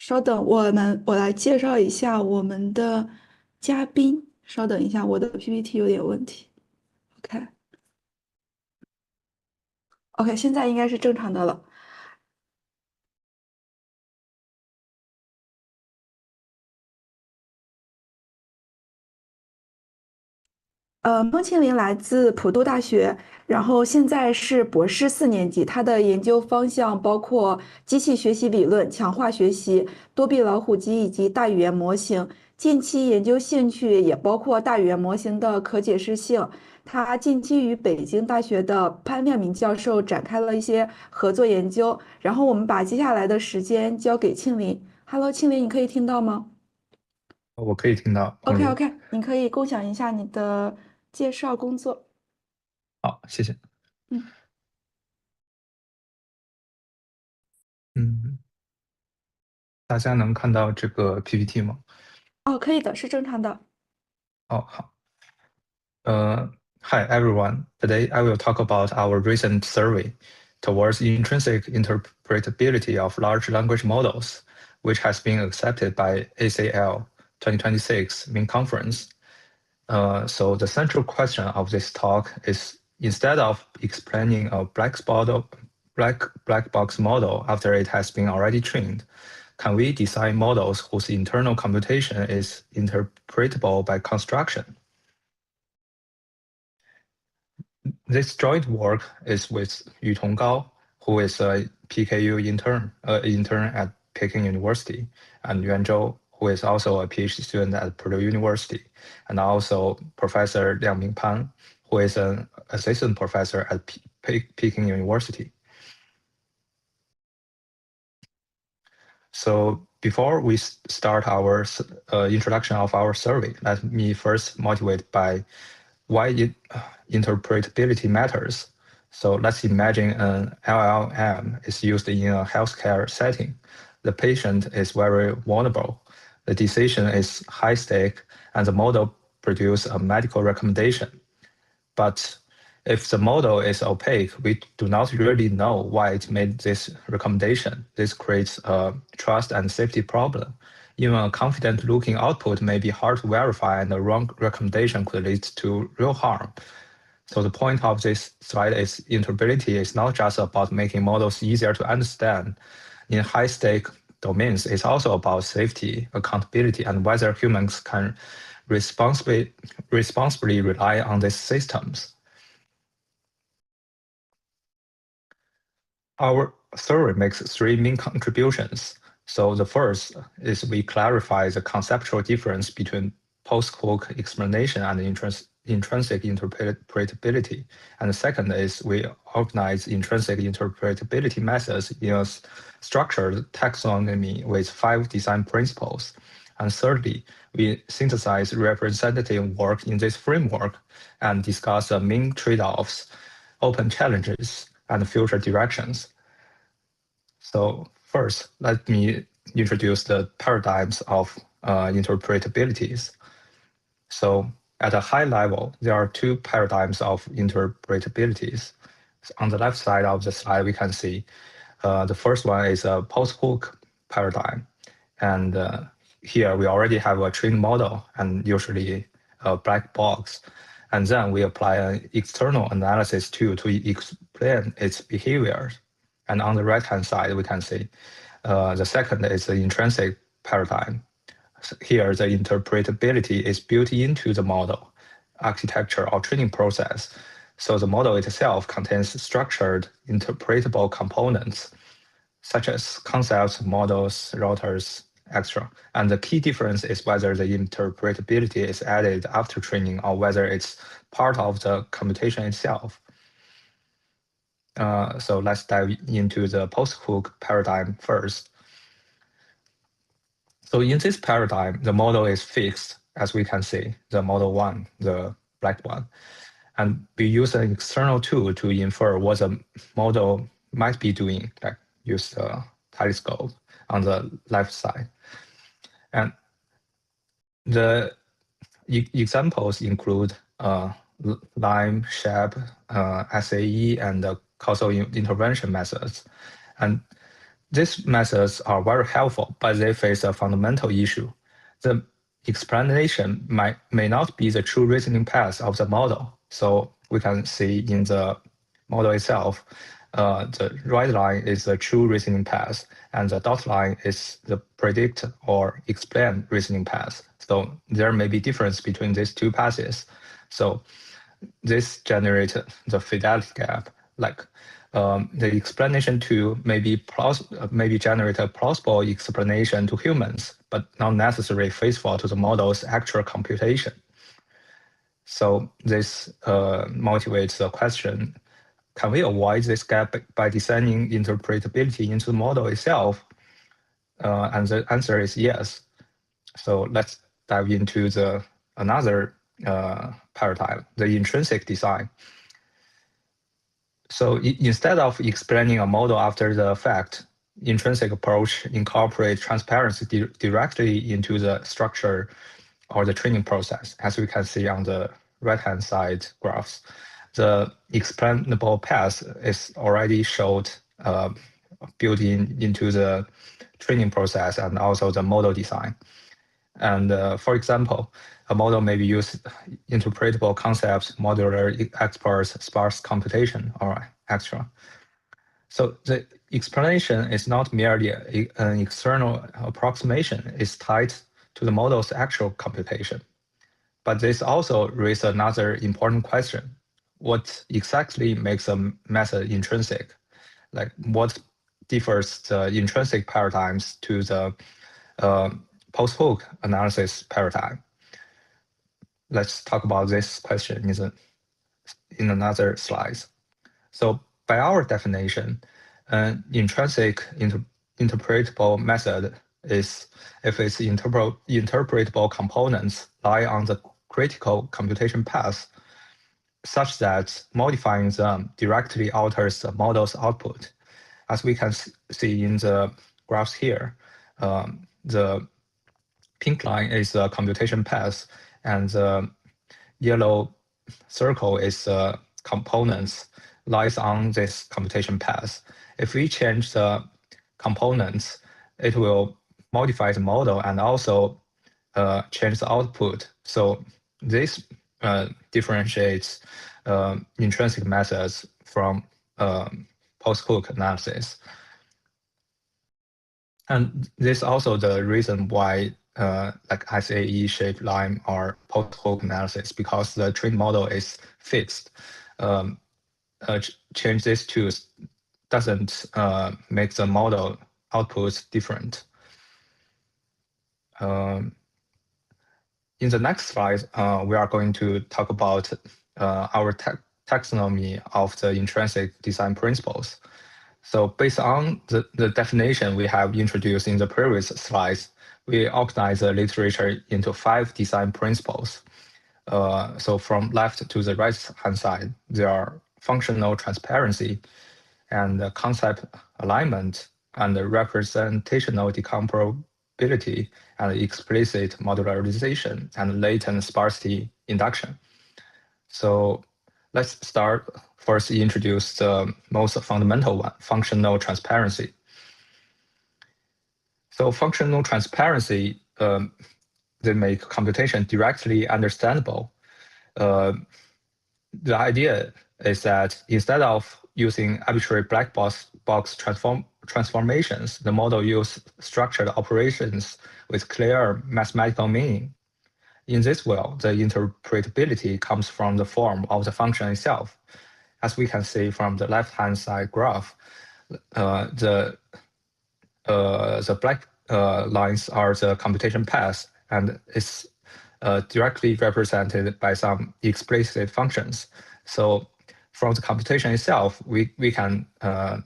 稍等，我来介绍一下我们的嘉宾。稍等一下，我的 PPT 有点问题。OK，OK，现在应该是正常的了。孟庆龄来自普渡大学，然后现在是博士4年级。他的研究方向包括机器学习理论、强化学习、多臂老虎机以及大语言模型。近期研究兴趣也包括大语言模型的可解释性。他近期与北京大学的潘亮明教授展开了一些合作研究。然后我们把接下来的时间交给庆龄。Hello，庆龄，你可以听到吗我可以听到彭？OK 如。OK，你可以共享一下你的介绍工作。好，谢谢。嗯。嗯，大家能看到这个 PPT 吗？哦，可以的，是正常的。哦，好。Uh, Hi everyone. Today I will talk about our recent survey towards intrinsic interpretability of large language models, which has been accepted by ACL 2026 main conference. So the central question of this talk is, instead of explaining a black box model after it has been already trained, can we design models whose internal computation is interpretable by construction? This joint work is with Yutong Gao, who is a PKU intern at Peking University, and Yuan Zhou, who is also a PhD student at Purdue University, and also Professor Liangming Pan, who is an assistant professor at Peking University. So before we start our introduction of our survey, let me first motivate by why interpretability matters. So let's imagine an LLM is used in a healthcare setting. The patient is very vulnerable. The decision is high stake, and the model produces a medical recommendation. But if the model is opaque, we do not really know why it made this recommendation. This creates a trust and safety problem. Even a confident-looking output may be hard to verify, and the wrong recommendation could lead to real harm. So the point of this slide is interpretability is not just about making models easier to understand. In high-stake domains, it's also about safety, accountability, and whether humans can responsibly rely on these systems. Our survey makes three main contributions. So the first is we clarify the conceptual difference between post-hoc explanation and intrinsic interpretability. And the second is we organize intrinsic interpretability methods in a structured taxonomy with 5 design principles. And thirdly, we synthesize representative work in this framework and discuss the main trade-offs, open challenges, and future directions. So first, let me introduce the paradigms of interpretabilities. So at a high level, there are two paradigms of interpretabilities. So on the left side of the slide, we can see the first one is a post-hoc paradigm. And here we already have a trained model and usually a black box. And then we apply an external analysis tool to explain its behavior. And on the right-hand side, we can see the second is the intrinsic paradigm. Here, the interpretability is built into the model architecture or training process. So the model itself contains structured interpretable components, such as concepts, models, routers, etc. And the key difference is whether the interpretability is added after training or whether it's part of the computation itself. So let's dive into the post-hoc paradigm first. So in this paradigm, the model is fixed, as we can see, the model one, the black one. And we use an external tool to infer what the model might be doing, like use the telescope on the left side. And the examples include Lime, SHAP, SAE, and causal intervention methods. And these methods are very helpful, but they face a fundamental issue. The explanation may not be the true reasoning path of the model. So we can see in the model itself, the right line is the true reasoning path, and the dotted line is the predict or explain reasoning path. So there may be difference between these two paths. So this generates the fidelity gap. Like the explanation tool maybe generate a plausible explanation to humans, but not necessarily faithful to the model's actual computation. So this motivates the question: can we avoid this gap by designing interpretability into the model itself? And the answer is yes. So let's dive into another paradigm, the intrinsic design. So instead of explaining a model after the fact, intrinsic approach incorporates transparency directly into the structure or the training process. As we can see on the right-hand side graphs, the explainable path is already showed built into the training process and also the model design. And for example, a model may use interpretable concepts, modular experts, sparse computation, or extra. So the explanation is not merely an external approximation, it's tied to the model's actual computation. But this also raises another important question. What exactly makes a method intrinsic? Like what differs the intrinsic paradigms to the post-hoc analysis paradigm? Let's talk about this question in another slide. So by our definition, an intrinsic interpretable method is if its interpretable components lie on the critical computation path such that modifying them directly alters the model's output. As we can see in the graphs here, the pink line is the computation path, and the yellow circle is the components lies on this computation path. If we change the components, it will modify the model and also change the output. So this differentiates intrinsic methods from post-hoc analysis. And this is also the reason why like SAE, shape, line are post-hoc analysis, because the trained model is fixed. Change these two doesn't make the model outputs different. In the next slide, we are going to talk about our taxonomy of the intrinsic design principles. So based on the definition we have introduced in the previous slides, we organize the literature into 5 design principles. So from left to the right-hand side, there are functional transparency and concept alignment and representational decomposability and explicit modularization and latent sparsity induction. So let's start first introduce the most fundamental one, functional transparency. So functional transparency, they make computation directly understandable. The idea is that instead of using arbitrary black box transformations, the model uses structured operations with clear mathematical meaning. In this way, the interpretability comes from the form of the function itself. As we can see from the left-hand side graph, the black lines are the computation paths, and it's directly represented by some explicit functions. So from the computation itself, we can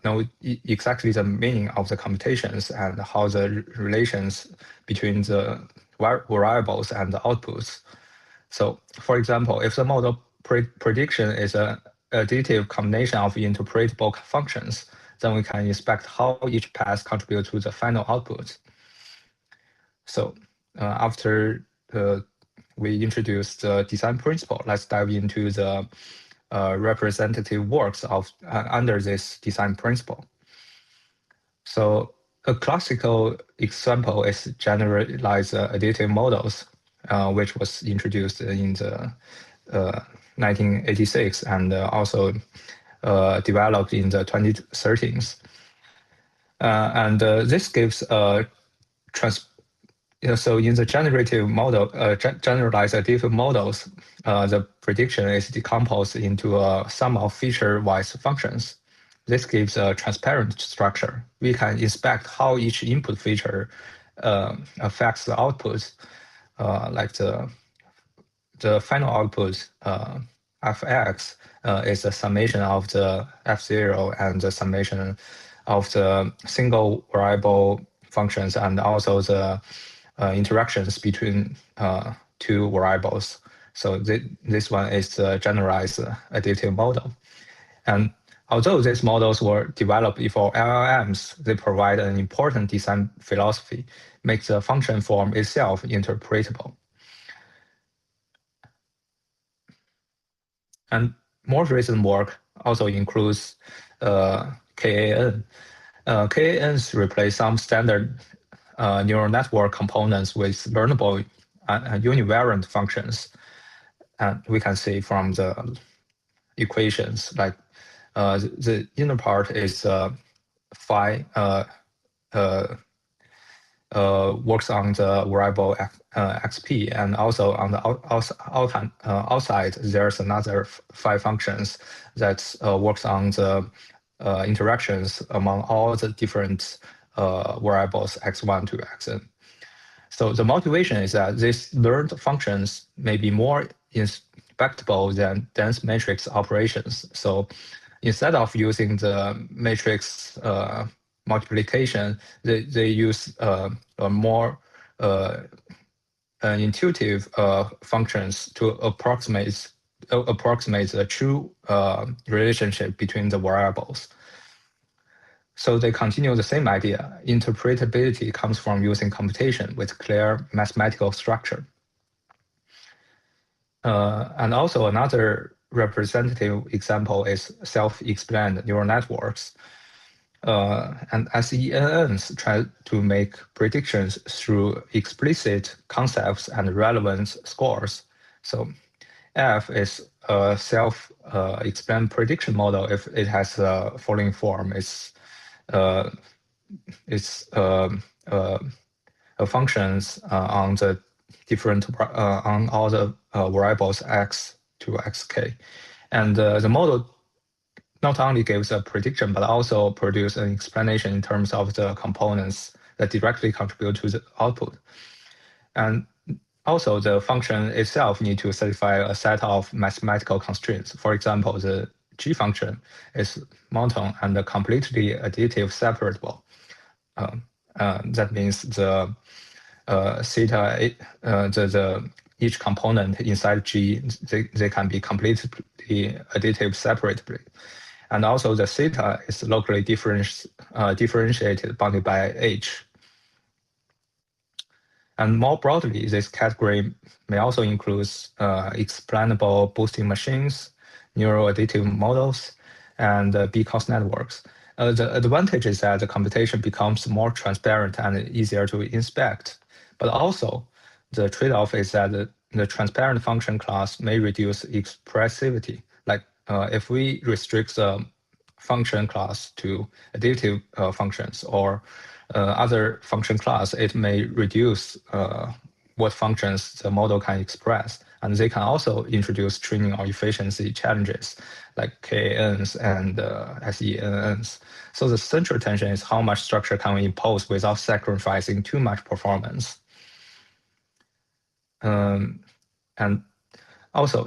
know exactly the meaning of the computations and how the relations between the variables and the outputs. So for example, if the model prediction is an additive combination of interpretable functions, then we can inspect how each path contributes to the final output. So after we introduce the design principle, let's dive into the representative works of under this design principle. So A classical example is generalized additive models, which was introduced in the 1986 and also developed in the 2013s. And this gives so in the generative model, generalized additive models, the prediction is decomposed into a sum of feature-wise functions. This gives a transparent structure. We can inspect how each input feature affects the output, like the final output, fx, is a summation of the f0 and the summation of the single variable functions and also the interactions between two variables. So this one is the generalized additive model. And although these models were developed for LLMs, they provide an important design philosophy, makes the function form itself interpretable. And more recent work also includes KAN. KANs replace some standard neural network components with learnable univariant functions. And we can see from the equations, like the inner part is phi works on the variable xp, and also on the outside, there's another phi functions that works on the interactions among all the different variables x1 to xn. So the motivation is that these learned functions may be more inspectable than dense matrix operations. So instead of using the matrix multiplication, they use more intuitive functions to approximate the true relationship between the variables. So they continue the same idea. Interpretability comes from using computation with clear mathematical structure. And also another representative example is self-explained neural networks. And SENNs try to make predictions through explicit concepts and relevant scores. So F is a self-explained prediction model if it has a following form. It's functions on the different on all the variables x to xk, and the model not only gives a prediction but also produce an explanation in terms of the components that directly contribute to the output. And also the function itself need to satisfy a set of mathematical constraints. For example, the g function is monotone and completely additive separable. That means the theta, each component inside G, they can be completely additive separately. And also the theta is locally differentiated bounded by H. And more broadly, this category may also include explainable boosting machines, neural additive models, and B-cost networks. The advantage is that the computation becomes more transparent and easier to inspect. But also, the trade-off is that the transparent function class may reduce expressivity. Like if we restrict the function class to additive functions or other function class, it may reduce what functions the model can express. And they can also introduce training or efficiency challenges like KNs and SENNs. So the central tension is how much structure can we impose without sacrificing too much performance. And also,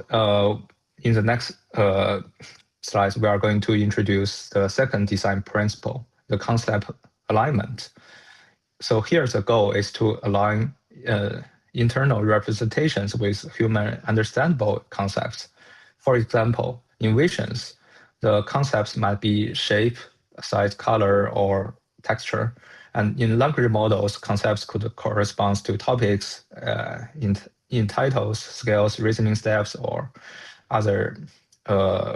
in the next slides, we are going to introduce the second design principle, the concept alignment. So here the goal is to align internal representations with human understandable concepts. For example, in visions, the concepts might be shape, size, color, or texture. And in language models, concepts could correspond to topics in titles, scales, reasoning steps, or other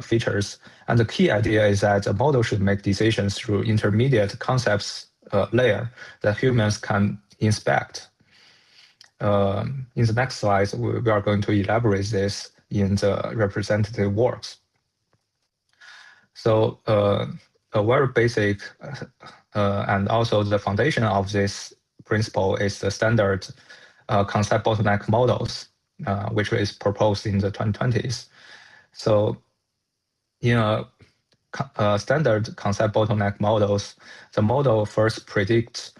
features. And the key idea is that a model should make decisions through intermediate concepts layer that humans can inspect. In the next slide, we are going to elaborate this in the representative works. So a very basic and also the foundation of this principle is the standard concept bottleneck models, which is proposed in the 2020s. So in a standard concept bottleneck models, the model first predicts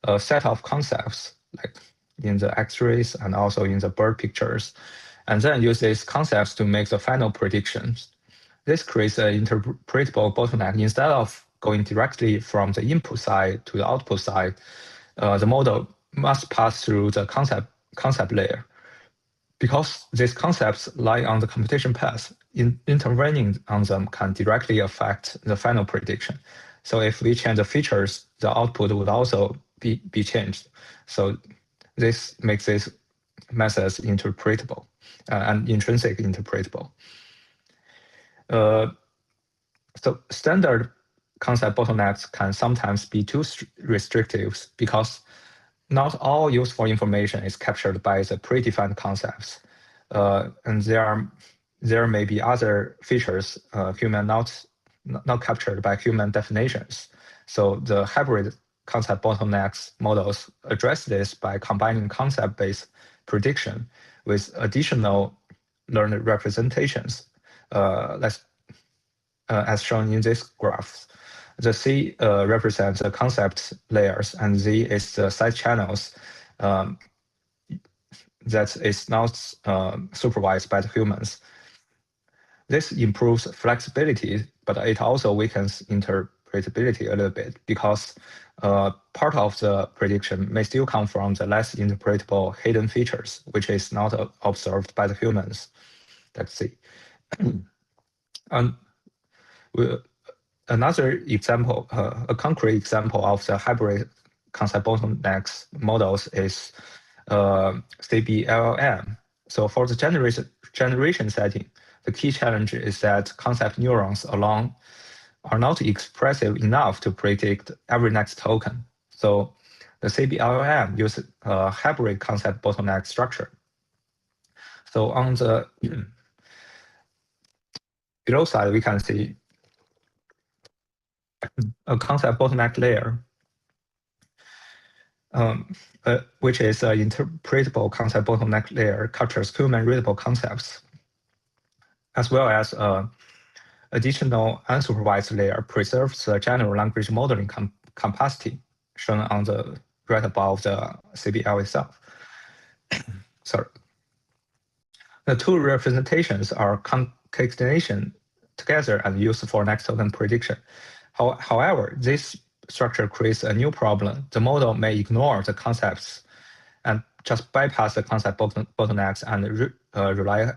a set of concepts, like in the X-rays and also in the bird pictures, and then use these concepts to make the final predictions. This creates an interpretable bottleneck. Instead of going directly from the input side to the output side, the model must pass through the concept layer. Because these concepts lie on the computation path, intervening on them can directly affect the final prediction. So if we change the features, the output would also be changed. So this makes these methods interpretable and intrinsic interpretable. So standard concept bottlenecks can sometimes be too restrictive because not all useful information is captured by the predefined concepts, and there may be other features human not captured by human definitions. So the hybrid concept bottlenecks models address this by combining concept-based prediction with additional learned representations. As shown in this graph. The C represents the concept layers, and Z is the side channels that is not supervised by the humans. This improves flexibility, but it also weakens interpretability a little bit because part of the prediction may still come from the less interpretable hidden features, which is not observed by the humans. Let's see. And another example, a concrete example of the hybrid concept bottlenecks models is CBLM. So for the generation setting, the key challenge is that concept neurons alone are not expressive enough to predict every next token. So the CBLM uses a hybrid concept bottleneck structure. So on the below side, we can see a concept bottleneck layer, which is an interpretable concept bottleneck layer, captures human readable concepts, as well as additional unsupervised layer preserves the general language modeling capacity, shown on the right above the CBL itself. Sorry. The two representations are concatenation together and used for next token prediction. However, this structure creates a new problem. The model may ignore the concepts and just bypass the concept bottlenecks and rely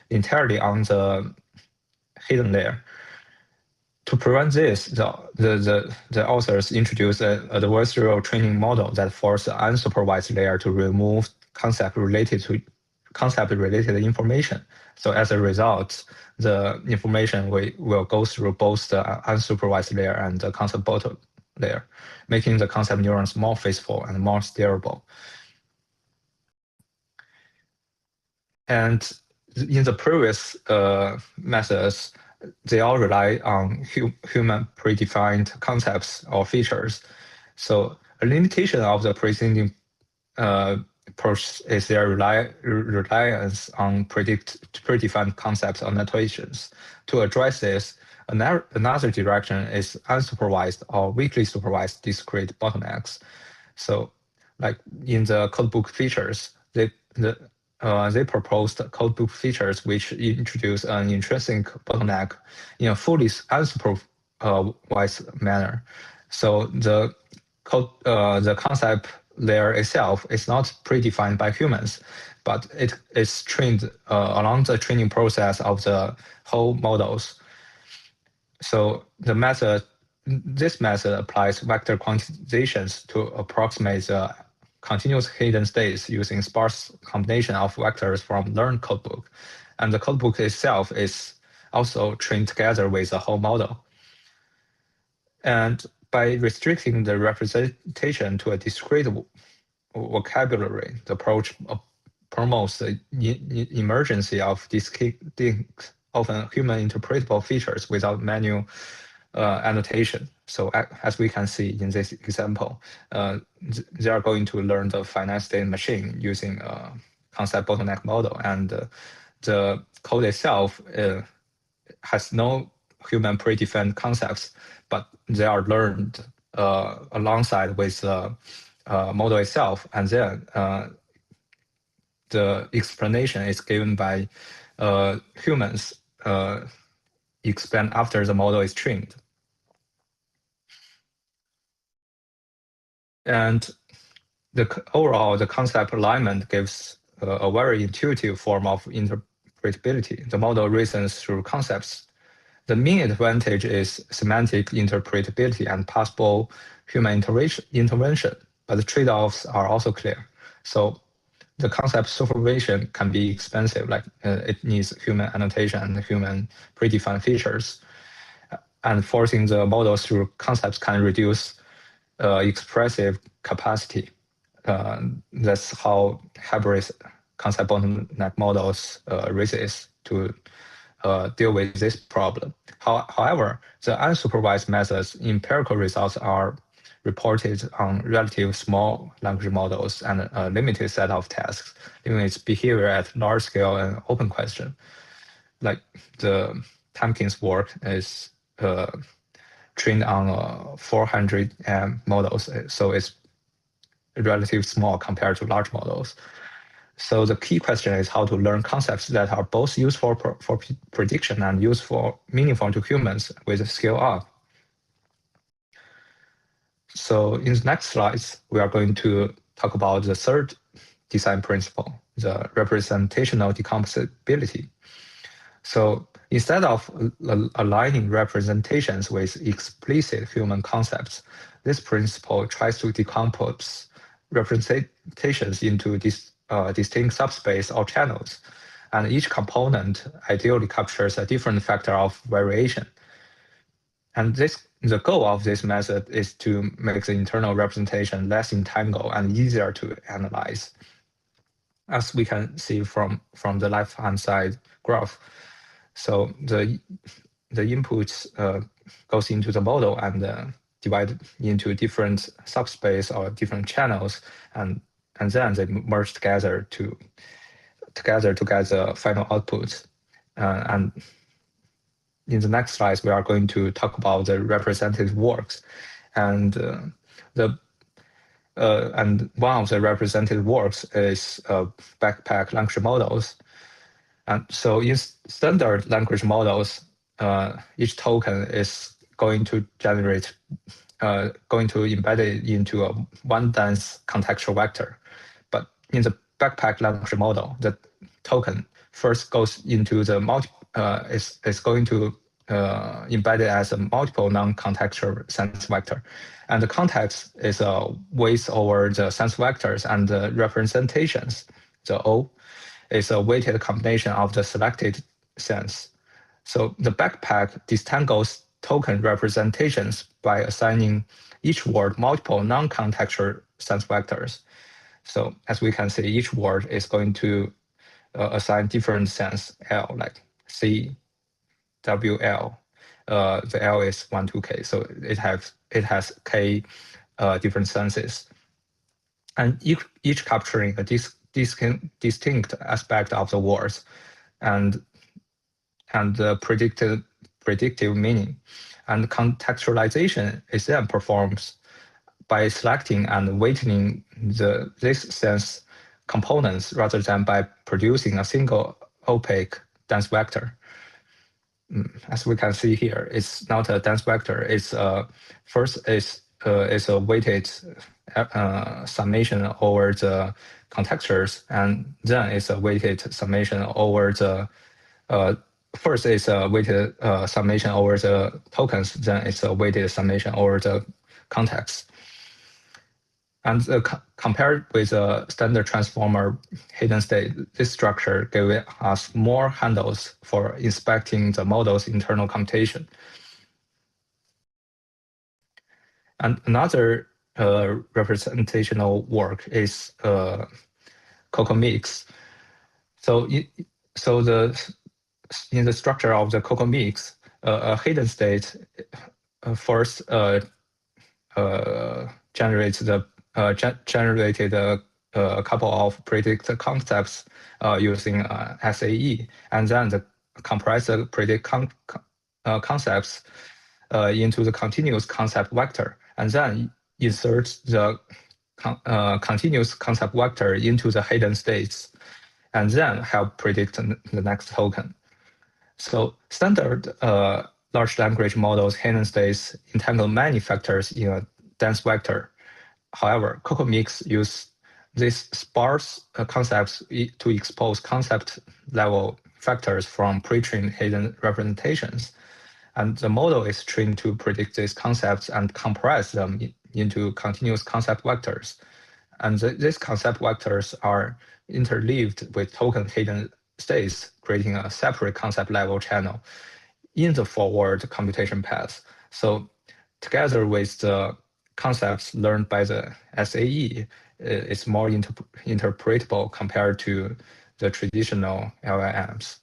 entirely on the hidden layer. To prevent this, the authors introduced an adversarial training model that forces the unsupervised layer to remove concept-related information. So as a result, the information will go through both the unsupervised layer and the concept bottom layer, making the concept neurons more faithful and more steerable. And in the previous methods, they all rely on human predefined concepts or features. So a limitation of the preceding approach is their reliance on predefined concepts or notations. To address this, another direction is unsupervised or weakly supervised discrete bottlenecks. So, like in the codebook features, they proposed codebook features which introduce an intrinsic bottleneck in a fully unsupervised manner. So the concept layer itself is not predefined by humans, but it is trained along the training process of the whole models. So this method applies vector quantizations to approximate the continuous hidden states using sparse combination of vectors from learned codebook. And the codebook itself is also trained together with the whole model. And by restricting the representation to a discrete vocabulary, the approach promotes the emergence of distinct, often human interpretable features without manual annotation. So as we can see in this example, they are going to learn the finite state machine using a concept bottleneck model, and the code itself has no human predefined concepts, but they are learned alongside with the model itself, and then the explanation is given by humans explained after the model is trained. And overall, the concept alignment gives a very intuitive form of interpretability. The model reasons through concepts. The main advantage is semantic interpretability and possible human intervention, but the trade-offs are also clear. So the concept supervision can be expensive, like it needs human annotation and human predefined features. And forcing the model through concepts can reduce expressive capacity. That's how hybrid concept bottleneck models raises to deal with this problem. However, the unsupervised methods empirical results are reported on relatively small language models and a limited set of tasks, leaving its behavior at large scale and open question. Like the Tompkins work is trained on 400 models, so it's relatively small compared to large models. So the key question is how to learn concepts that are both useful for prediction and meaningful to humans with scale up. So in the next slides, we are going to talk about the third design principle, the representational decomposability. So instead of aligning representations with explicit human concepts, this principle tries to decompose representations into distinct subspace or channels, and each component ideally captures a different factor of variation. And the goal of this method is to make the internal representation less entangled and easier to analyze. As we can see from the left-hand side graph, so the inputs goes into the model and divided into different subspace or different channels, and then they merge together to get the final output. And in the next slides, we are going to talk about the representative works, and and one of the representative works is backpack language models. And so in standard language models, each token is going to generate, going to embed it into a one dense contextual vector. But in the backpack language model, the token first goes into the is going to embed it as a multiple non-contextual sense vector. And the context is a weight over the sense vectors, and the representations, the O, is a weighted combination of the selected sense. So the backpack disentangles token representations by assigning each word multiple non-contextual sense vectors. So as we can see, each word is going to assign different sense L, like C, W, L. The L is 1 to K, so it has K different senses, and each capturing a distinct aspect of the words and the predictive meaning. And contextualization is then performed by selecting and weighting this sense components rather than by producing a single opaque dense vector. As we can see here, it's not a dense vector. It's first is a weighted summation over the contextures, and then it's a weighted summation over the first is a weighted summation over the tokens, then it's a weighted summation over the context. And compared with a standard transformer hidden state, this structure gave us more handles for inspecting the model's internal computation. And another representational work is COCO-mix. So, in the structure of the COCO-mix, a hidden state first generated a couple of predict concepts using SAE, and then the compress the predict concepts into the continuous concept vector, and then insert the continuous concept vector into the hidden states, and then help predict the next token. So standard large language models hidden states entangle many factors in a dense vector. However, COCO-mix use these sparse concepts to expose concept level factors from pre-trained hidden representations. And the model is trained to predict these concepts and compress them into continuous concept vectors. And these concept vectors are interleaved with token hidden states, creating a separate concept level channel in the forward computation path. So together with the concepts learned by the SAE, it's more interpretable compared to the traditional LLMs.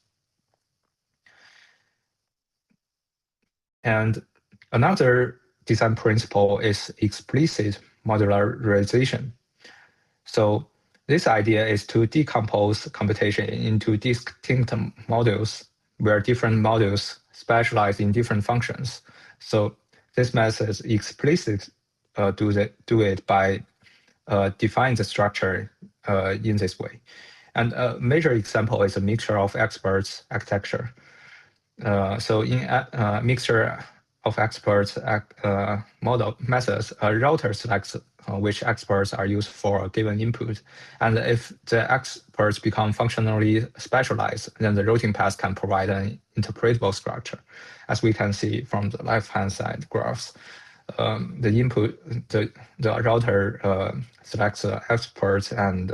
And another design principle is explicit modularization. So this idea is to decompose computation into distinct modules where different modules specialize in different functions. So this method explicit do it by define the structure in this way. And a major example is a mixture of experts architecture. So in mixture of experts model methods, a router selects which experts are used for a given input. And if the experts become functionally specialized, then the routing path can provide an interpretable structure. As we can see from the left-hand side graphs, the input, the router selects experts and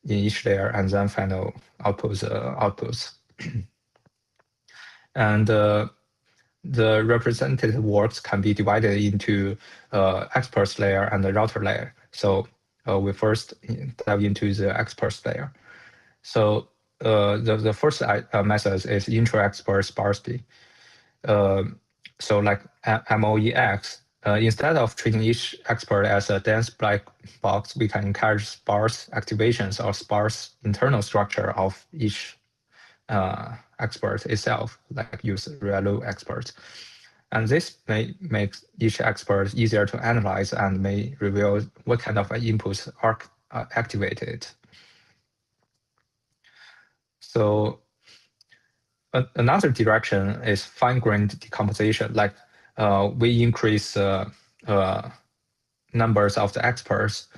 in each layer, and then final outputs. And the representative works can be divided into experts layer and the router layer. So we first dive into the experts layer. So the first method is intra-expert sparsity. So like MOEX, instead of treating each expert as a dense black box, we can encourage sparse activations or sparse internal structure of each expert itself, like use ReLU experts. And this may make each expert easier to analyze and may reveal what kind of inputs are activated. So another direction is fine-grained decomposition, like we increase numbers of the experts.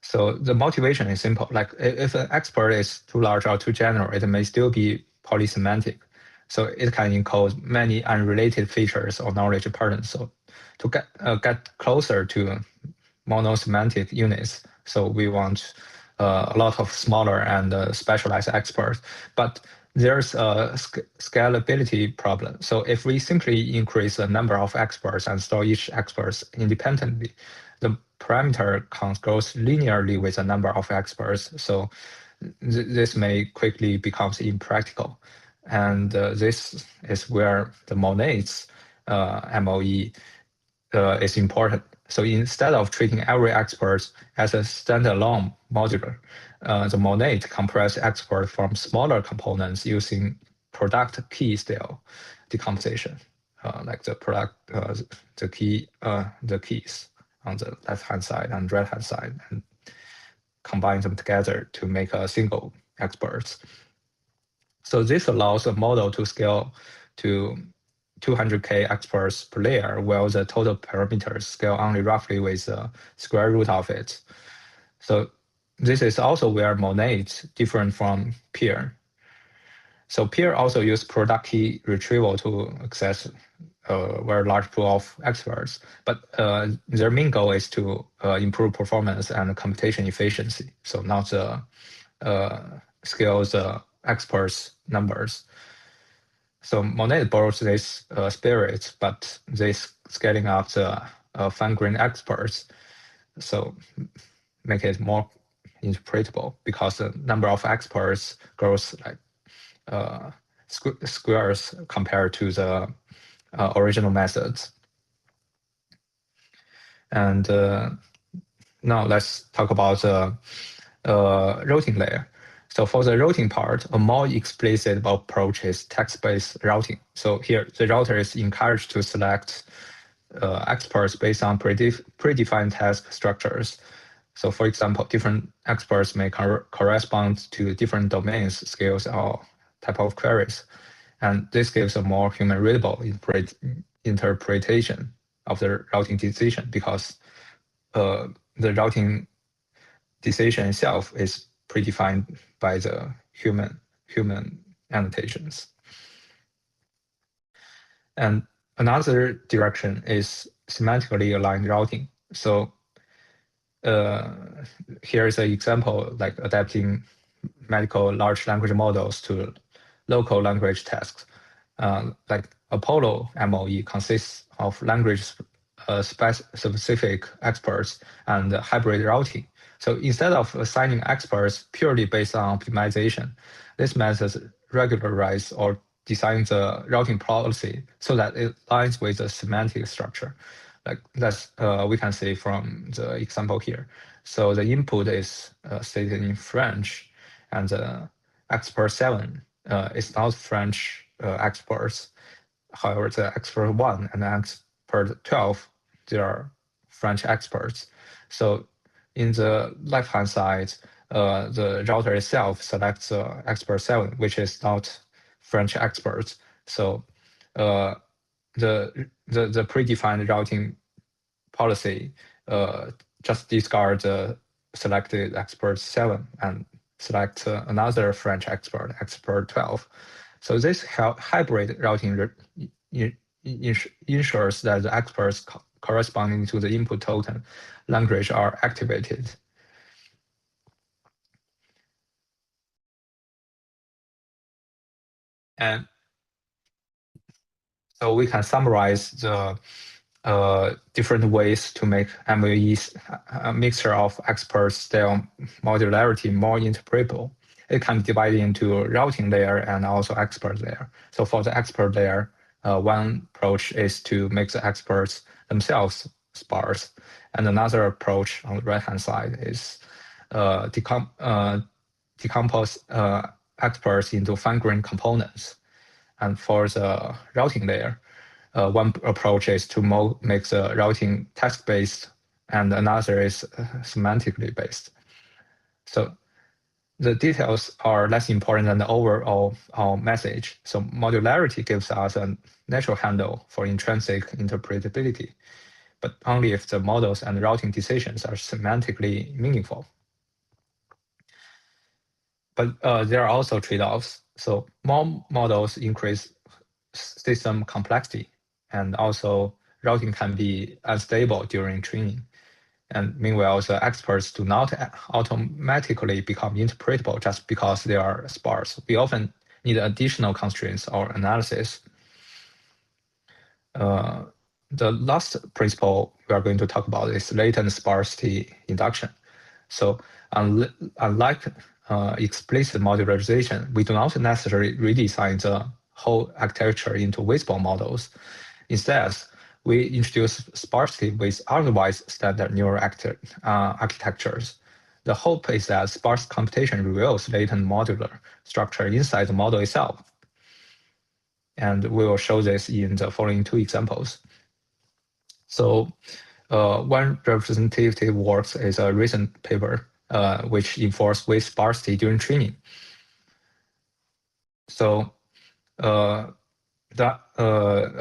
So the motivation is simple. Like if an expert is too large or too general, it may still be polysemantic. So it can encode many unrelated features or knowledge patterns. So to get closer to monosemantic units, so we want a lot of smaller and specialized experts. But there's a scalability problem. So if we simply increase the number of experts and store each expert independently, the parameter count grows linearly with the number of experts. So this may quickly becomes impractical. And this is where the monads MOE is important. So instead of treating every expert as a standalone modular, the monad compress expert from smaller components using product key style decomposition, like the product, the keys on the left-hand side and right-hand side, and combine them together to make a single expert. So this allows a model to scale to 200K experts per layer, while the total parameters scale only roughly with the square root of it. So this is also where monads different from peer. So peer also use product key retrieval to access a very large pool of experts, but their main goal is to improve performance and computation efficiency. So not the scale the experts numbers. So monad borrows this spirit, but this scaling up the fine-grained experts, so make it more interpretable because the number of experts grows like squares compared to the original methods. And now let's talk about the routing layer. So for the routing part, a more explicit approach is text-based routing. So here, the router is encouraged to select experts based on predefined task structures. So for example, different experts may correspond to different domains, scales, or type of queries. And this gives a more human-readable interpretation of the routing decision because the routing decision itself is predefined by the human annotations. And another direction is semantically aligned routing. So here is an example like adapting medical large language models to local language tasks. Like Apollo MOE consists of language specific experts and hybrid routing. So instead of assigning experts purely based on optimization, this method regularize or design the routing policy so that it aligns with the semantic structure. Like that's we can see from the example here. So the input is stated in French, and the expert 7 is not French experts. However, the expert 1 and the expert 12, they are French experts. So in the left-hand side, the router itself selects expert 7, which is not French experts. So the predefined routing policy just discard the selected expert 7 and select another French expert, expert 12. So this hybrid routing ensures that the experts corresponding to the input token language are activated. And so we can summarize the different ways to make MVE's a mixture of expert style modularity more interpretable. It can be divided into routing layer and also expert layer. So for the expert layer, one approach is to make the experts themselves sparse. And another approach on the right-hand side is decompose experts into fine-grained components. And for the routing layer, one approach is to make the routing task-based, and another is semantically based. So the details are less important than the overall message. So modularity gives us a natural handle for intrinsic interpretability, but only if the models and routing decisions are semantically meaningful. But there are also trade-offs. So more models increase system complexity, and also routing can be unstable during training. And meanwhile, the experts do not automatically become interpretable just because they are sparse. We often need additional constraints or analysis. The last principle we are going to talk about is latent sparsity induction. So unlike explicit modularization, we do not necessarily redesign the whole architecture into visible models. Instead, we introduce sparsity with otherwise standard neural architectures. The hope is that sparse computation reveals latent modular structure inside the model itself. And we will show this in the following two examples. So one representative work is a recent paper which enforced with sparsity during training. So a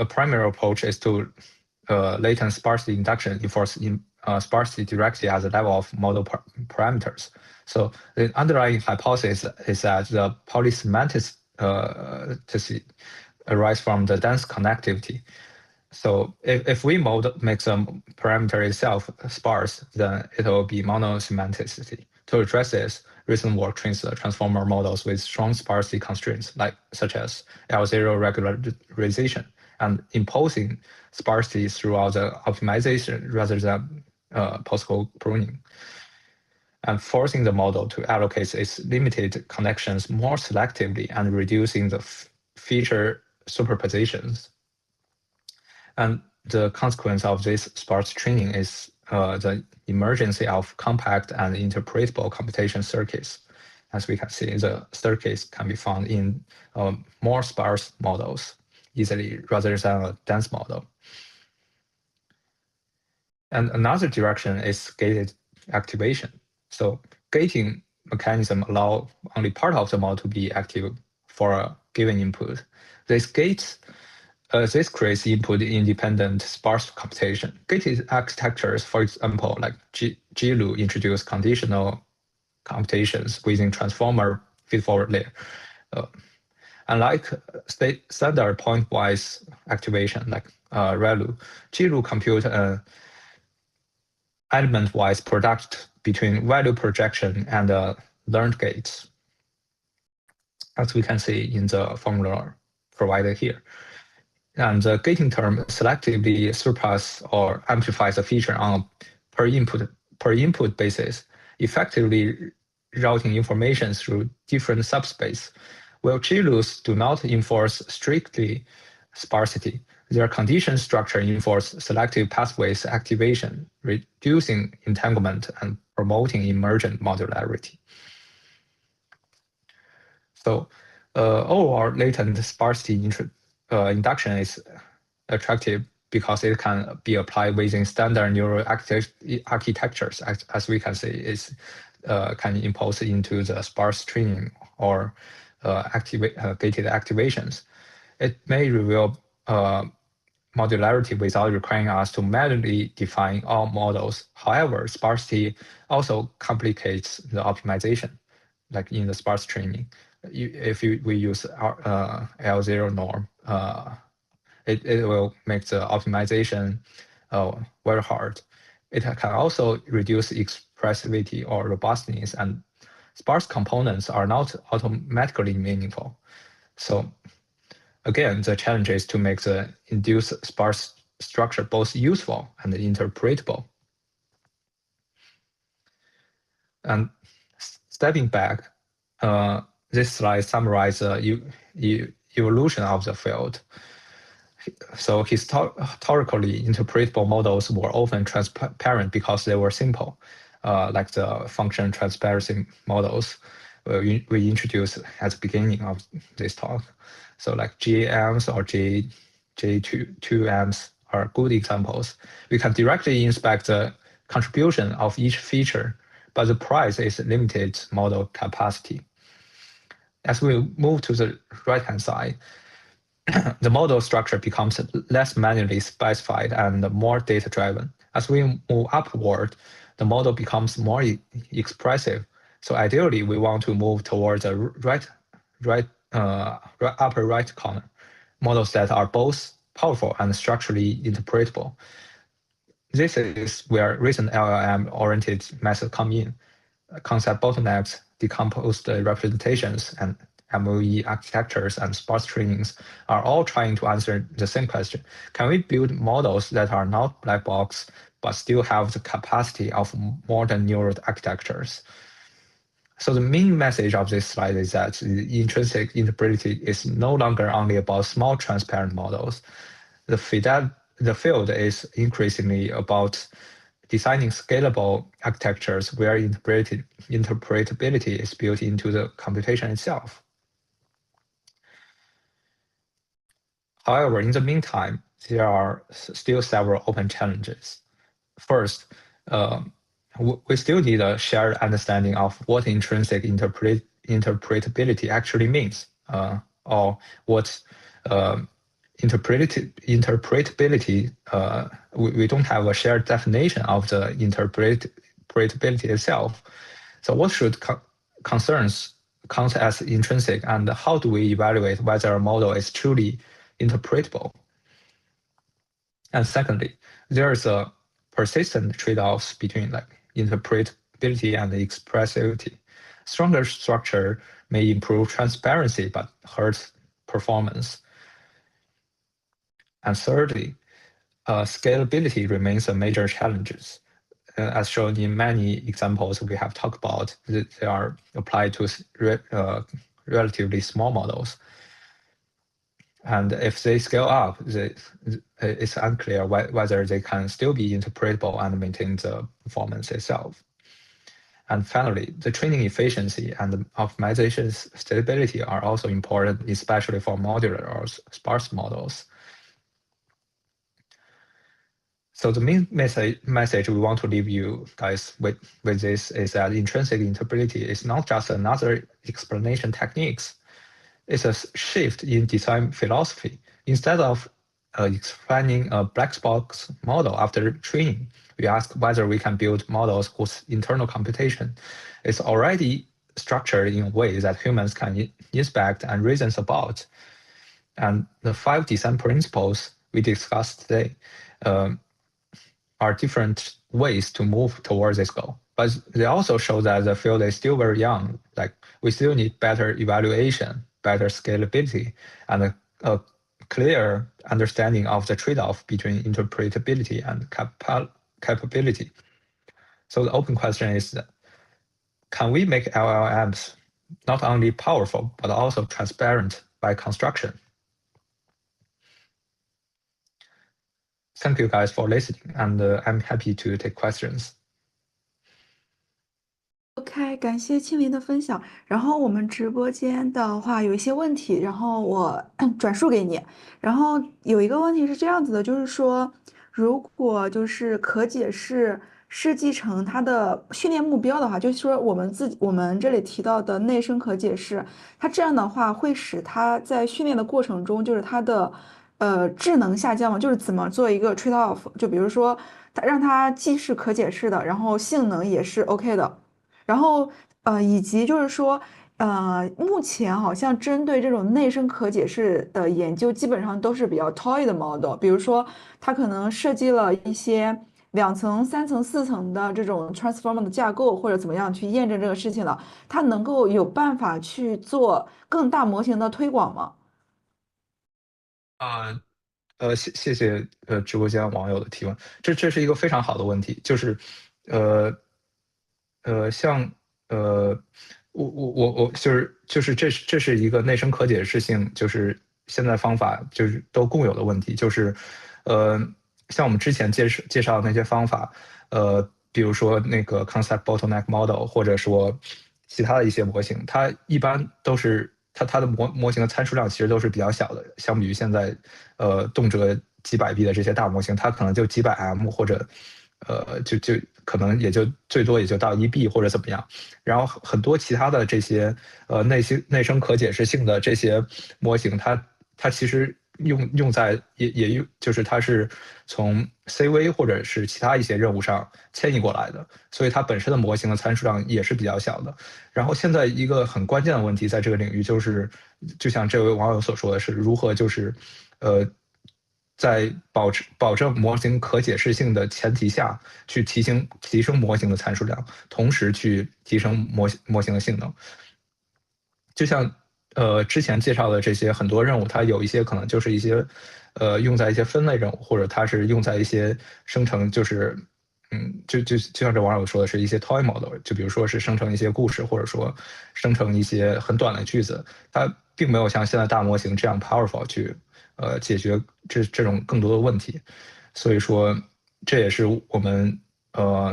primary approach is to latent sparsity induction enforce sparsity directly at the level of model parameters. So the underlying hypothesis is that the polysemanticity arises from the dense connectivity. So if we make the parameter itself sparse, then it will be monosemanticity. To address this, recent work trains the transformer models with strong sparsity constraints, such as L0 regularization and imposing sparsity throughout the optimization rather than post-hoc pruning, and forcing the model to allocate its limited connections more selectively and reducing the feature superpositions. And the consequence of this sparse training is the emergence of compact and interpretable computation circuits. As we can see, the circuits can be found in more sparse models easily rather than a dense model. And another direction is gated activation. So gating mechanism allow only part of the model to be active for a given input. This creates input-independent sparse computation. Gated architectures, for example, like GLU, introduce conditional computations within transformer feed-forward layer. Unlike standard point-wise activation like ReLU, GLU compute an element-wise product between value projection and learned gates, as we can see in the formula provided here. And the gating term selectively surpasses or amplifies a feature on a per input basis, effectively routing information through different subspace. While GLUs do not enforce strictly sparsity, their condition structure enforces selective pathways activation, reducing entanglement and promoting emergent modularity. So overall, latent sparsity induction is attractive because it can be applied within standard neural architectures, as we can see, is can impose into the sparse training or gated activations. It may reveal modularity without requiring us to manually define all models. However, sparsity also complicates the optimization, like in the sparse training. If we use our L0 norm, it will make the optimization very hard. It can also reduce expressivity or robustness, and sparse components are not automatically meaningful. So again, the challenge is to make the induced sparse structure both useful and interpretable. And stepping back, this slide summarizes the evolution of the field. So historically, interpretable models were often transparent because they were simple, like the function transparency models we introduced at the beginning of this talk. So like GAMs or J2Ms are good examples. We can directly inspect the contribution of each feature, but the price is limited model capacity. As we move to the right-hand side, the model structure becomes less manually specified and more data-driven. As we move upward, the model becomes more expressive. So ideally, we want to move towards the upper right corner, models that are both powerful and structurally interpretable. This is where recent LLM-oriented methods come in. Concept bottlenecks, decomposed representations, and MOE architectures and sparse trainings are all trying to answer the same question. Can we build models that are not black box, but still have the capacity of modern neural architectures? So the main message of this slide is that the intrinsic interpretability is no longer only about small transparent models. The field is increasingly about designing scalable architectures where interpretability is built into the computation itself. However, in the meantime, there are still several open challenges. First, we still need a shared understanding of what intrinsic interpretability actually means, or what interpretability, we don't have a shared definition of the interpretability itself. So what should concerns count as intrinsic, and how do we evaluate whether a model is truly interpretable? And secondly, there is a persistent trade-offs between like interpretability and expressivity. Stronger structure may improve transparency but hurts performance. And thirdly, scalability remains a major challenge. As shown in many examples we have talked about, they are applied to relatively small models. And if they scale up, it's unclear whether they can still be interpretable and maintain the performance itself. And finally, the training efficiency and the optimization stability are also important, especially for modular or sparse models. So the main message we want to leave you guys with this is that intrinsic interpretability is not just another explanation techniques. It's a shift in design philosophy. Instead of explaining a black box model after training, we ask whether we can build models whose internal computation is already structured in a way that humans can inspect and reason about. And the 5 design principles we discussed today are different ways to move towards this goal. But they also show that the field is still very young. Like, we still need better evaluation, better scalability, and a clear understanding of the trade-off between interpretability and capability. So the open question is, can we make LLMs not only powerful, but also transparent by construction? Thank you guys for listening, and I'm happy to take questions. OK，感谢庆林的分享。然后我们直播间的话有一些问题，然后我转述给你。然后有一个问题是这样子的，就是说，如果就是可解释设计成它的训练目标的话，就是说我们这里提到的内生可解释，它这样的话会使它在训练的过程中，就是它的智能下降吗？就是怎么做一个 trade off？就比如说，它让它既是可解释的，然后性能也是 OK 的。然后以及就是说，目前好像针对这种内生可解释的研究，基本上都是比较 toy 的 model，比如说它可能设计了一些2层、3层、4层的这种 transformer 的架构，或者怎么样去验证这个事情了，它能够有办法去做更大模型的推广吗？谢谢直播间网友的提问，这是一个非常好的问题，就是呃像我就是这是一个内生可解释性，就是现在方法就是都共有的问题，就是呃像我们之前介绍的那些方法，比如说那个 concept bottleneck model，或者说其他的一些模型，它一般都是它的模型的参数量其实都是比较小的，相比于现在动辄几百 B 的这些大模型，它可能就几百 M 或者就可能也就最多也就到1B 或者怎么样，然后很多其他的这些内生可解释性的这些模型，它其实用在也用，就是它是从 CV 或者是其他一些任务上迁移过来的，所以它本身的模型的参数量也是比较小的。然后现在一个很关键的问题在这个领域就是，就像这位网友所说的是，如何就是在保证模型可解释性的前提下，去提升模型的参数量，同时去提升模型的性能。就像之前介绍的这些很多任务，它有一些可能就是一些用在一些分类任务，或者它是用在一些生成，就是就像这网友说的是一些 toy model，就比如说是生成一些故事，或者说生成一些很短的句子，它并没有像现在大模型这样 powerful 去解决这种更多的问题。所以说这也是我们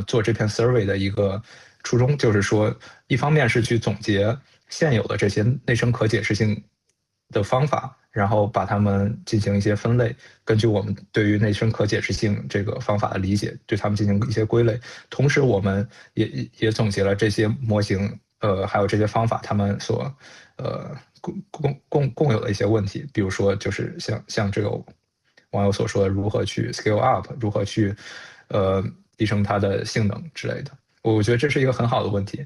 做这篇 survey 的一个初衷，就是说一方面是去总结现有的这些内生可解释性的方法，然后把它们进行一些分类，根据我们对于内生可解释性这个方法的理解，对它们进行一些归类。同时，我们也总结了这些模型，还有这些方法，它们所共有的一些问题，比如说就是像这个网友所说的，如何去 scale up，如何去提升它的性能之类的。我觉得这是一个很好的问题。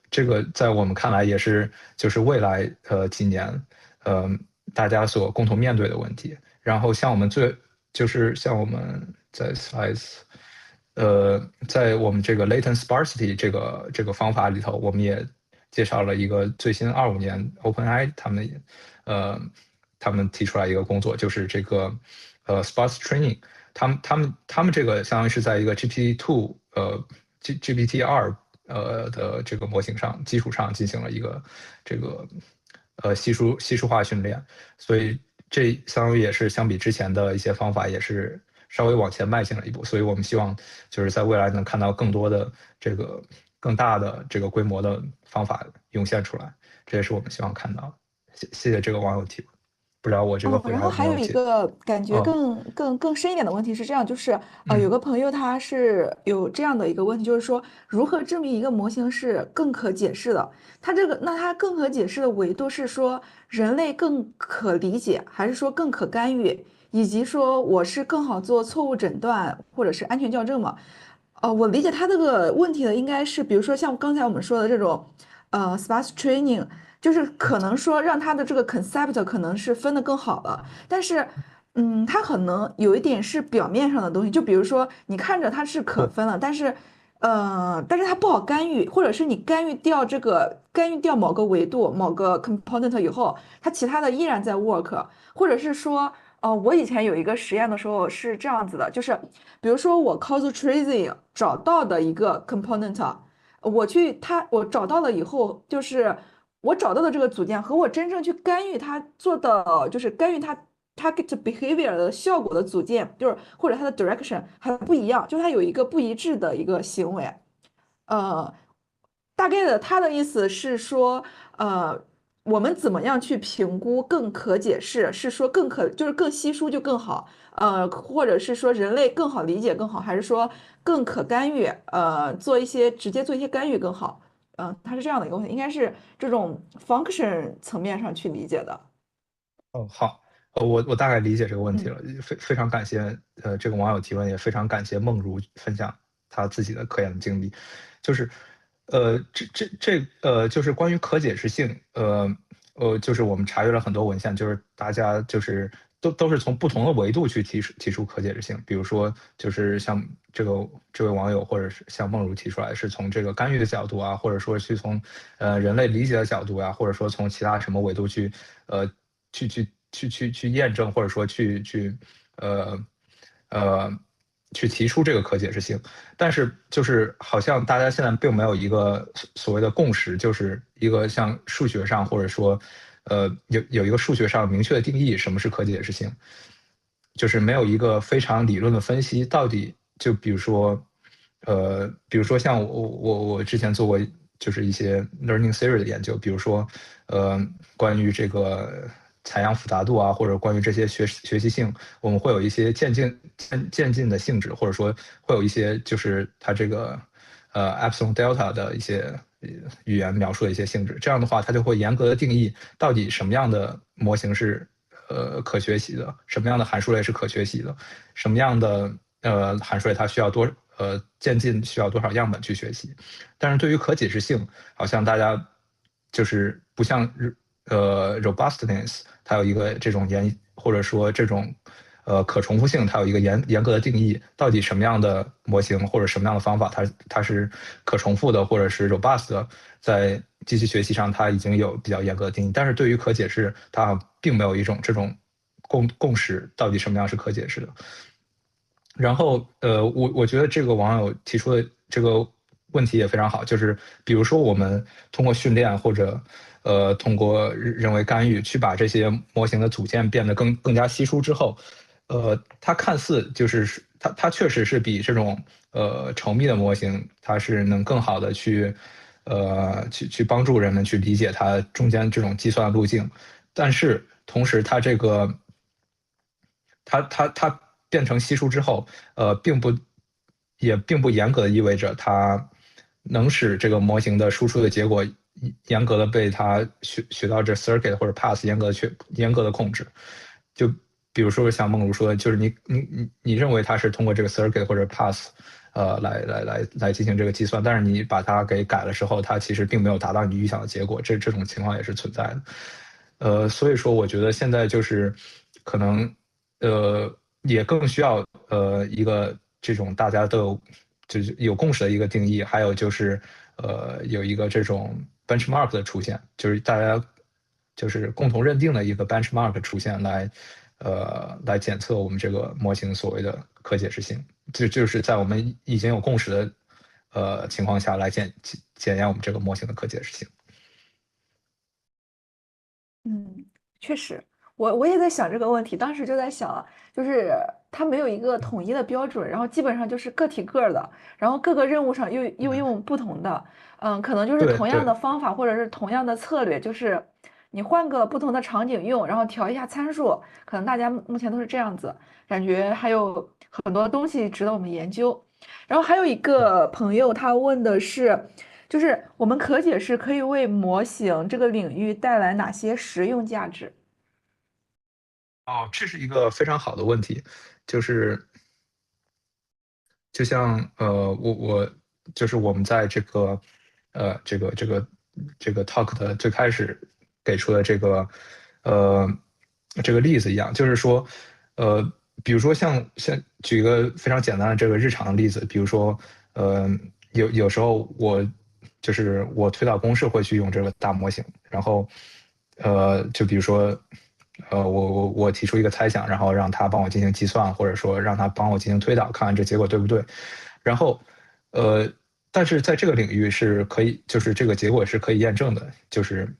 这个在我们看来也是就是未来几年大家所共同面对的问题。然后像我们就是像我们在 slides 在我们这个 latent sparsity 这个方法里头，我们也介绍了一个最新25年 OpenAI 他们他们提出来一个工作，就是这个sparse training。他们这个相当于是在一个 GPT-2 GPT-2的这个模型上基础上进行了一个这个稀疏化训练，所以这相当于也是相比之前的一些方法也是稍微往前迈进了一步，所以我们希望就是在未来能看到更多的这个更大的这个规模的方法涌现出来，这也是我们希望看到的。谢谢这个网友提问，不知道我这个哦，回答然后还有一有没有解？个感觉哦，更深一点的问题是这样，就是有嗯，个朋友他是有这样的一个问题，就是说如何证明一个模型是更可解释的？那它更可解释的维度是说人类更可理解，还是说更可干预，以及说我是更好做错误诊断或者是安全校正嘛？我理解他这个问题的应该是，比如说像刚才我们说的这种，sparse training，就是可能说让他的这个 concept 可能是分得更好了，但是，他可能有一点是表面上的东西，就比如说你看着它是可不，分了，但是它不好干预，或者是你干预掉某个维度、某个 component 以后，它其他的依然在 work，或者是说。我以前有一个实验的时候是这样子的，就是比如说我 cause tracing 找到的一个 component，我找到了以后，就是我找到的这个组件和我真正去干预它做的，就是干预它 target behavior 的效果的组件，就是或者它的 direction 还不一样，就它有一个不一致的一个行为。呃，大概的他的意思是说，我们怎么样去评估更可解释？是说就是更稀疏就更好，或者是说人类更好理解更好，还是说更可干预？直接做一些干预更好？它是这样的一个问题，应该是这种 function 层面上去理解的。哦，好，我大概理解这个问题嗯。了，非常感谢这个网友提问，也非常感谢梦如分享他自己的科研的经历，就是就是关于可解释性，就是我们查阅了很多文献，就是大家就是都是从不同的维度去提出可解释性，比如说就是像这位网友或者是像梦如提出来，是从这个干预的角度啊，或者说去从人类理解的角度啊，或者说从其他什么维度去呃去验证，或者说呃呃去提出这个可解释性，但是就是好像大家现在并没有一个所谓的共识，就是一个像数学上或者说有一个数学上明确的定义，什么是可解释性，就是没有一个非常理论的分析，到底就比如说像我之前做过就是一些 learning theory 的研究，比如说关于这个采样复杂度啊，或者关于这些学习性，我们会有一些渐进的性质，或者说会有一些就是它这个epsilon delta 的一些语言描述的一些性质。这样的话，它就会严格的定义到底什么样的模型是可学习的，什么样的函数类是可学习的，什么样的函数类它需要渐进需要多少样本去学习。但是对于可解释性，好像大家就是不像robustness，它有一个这种或者说这种可重复性，它有一个严格的定义，到底什么样的模型或者什么样的方法它是可重复的或者是 robust 的，在机器学习上它已经有比较严格的定义，但是对于可解释，它并没有一种这种共识，到底什么样是可解释的。然后我觉得这个网友提出的这个问题也非常好，就是比如说我们通过训练或者通过人为干预去把这些模型的组件变得更加稀疏之后，它看似就是它确实是比这种稠密的模型，它是能更好的去帮助人们去理解它中间这种计算路径，但是同时它变成稀疏之后，并不严格的意味着它能使这个模型的输出的结果严格的被它学到这 circuit 或者 pass 严格的控制。就比如说像梦如说的，就是你认为它是通过这个 circuit 或者 pass，来进行这个计算，但是你把它给改了之后，它其实并没有达到你预想的结果，这种情况也是存在的。所以说我觉得现在就是可能也更需要一个这种大家都就是有共识的一个定义，还有就是有一个这种 benchmark 的出现，就是大家就是共同认定的一个 benchmark 出现来检测我们这个模型所谓的可解释性，就是在我们已经有共识的情况下来检验我们这个模型的可解释性。嗯，确实，我也在想这个问题，当时就在想啊，就是它没有一个统一的标准，然后基本上就是个体个儿的，然后各个任务上又用不同的，可能就是同样对对的方法或者是同样的策略，就是你换个不同的场景用，然后调一下参数，可能大家目前都是这样子，感觉还有很多东西值得我们研究。然后还有一个朋友他问的是。就是我们可解释可以为模型这个领域带来哪些实用价值？哦，这是一个非常好的问题，就是就像我就是我们在呃这个这个这个 talk 的最开始给出的呃这个例子一样，就是说呃比如说像举一个非常简单的这个日常的例子，比如说呃有时候我推导公式会去用这个大模型，然后就比如说。我提出一个猜想，然后让他帮我进行计算，或者说让他帮我进行推导，看看这结果对不对。然后，呃，但是在这个领域是可以，就是这个结果是可以验证的，就是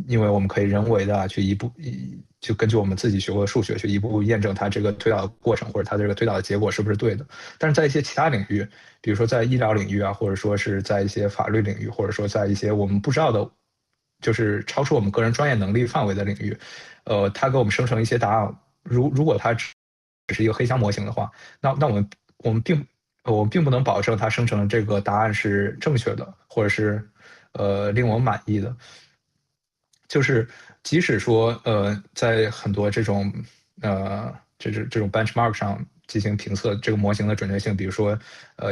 因为我们可以人为的去就根据我们自己学过的数学去一步步验证它这个推导的过程，或者它这个推导的结果是不是对的。但是在一些其他领域，比如说在医疗领域啊，或者说是在一些法律领域，或者说在一些我们不知道的，就是超出我们个人专业能力范围的领域，它给我们生成一些答案，如果它只是一个黑箱模型的话，那我们并我们并不能保证它生成的这个答案是正确的，或者是令我们满意的。就是即使说在很多这种 benchmark 上进行评测这个模型的准确性，比如说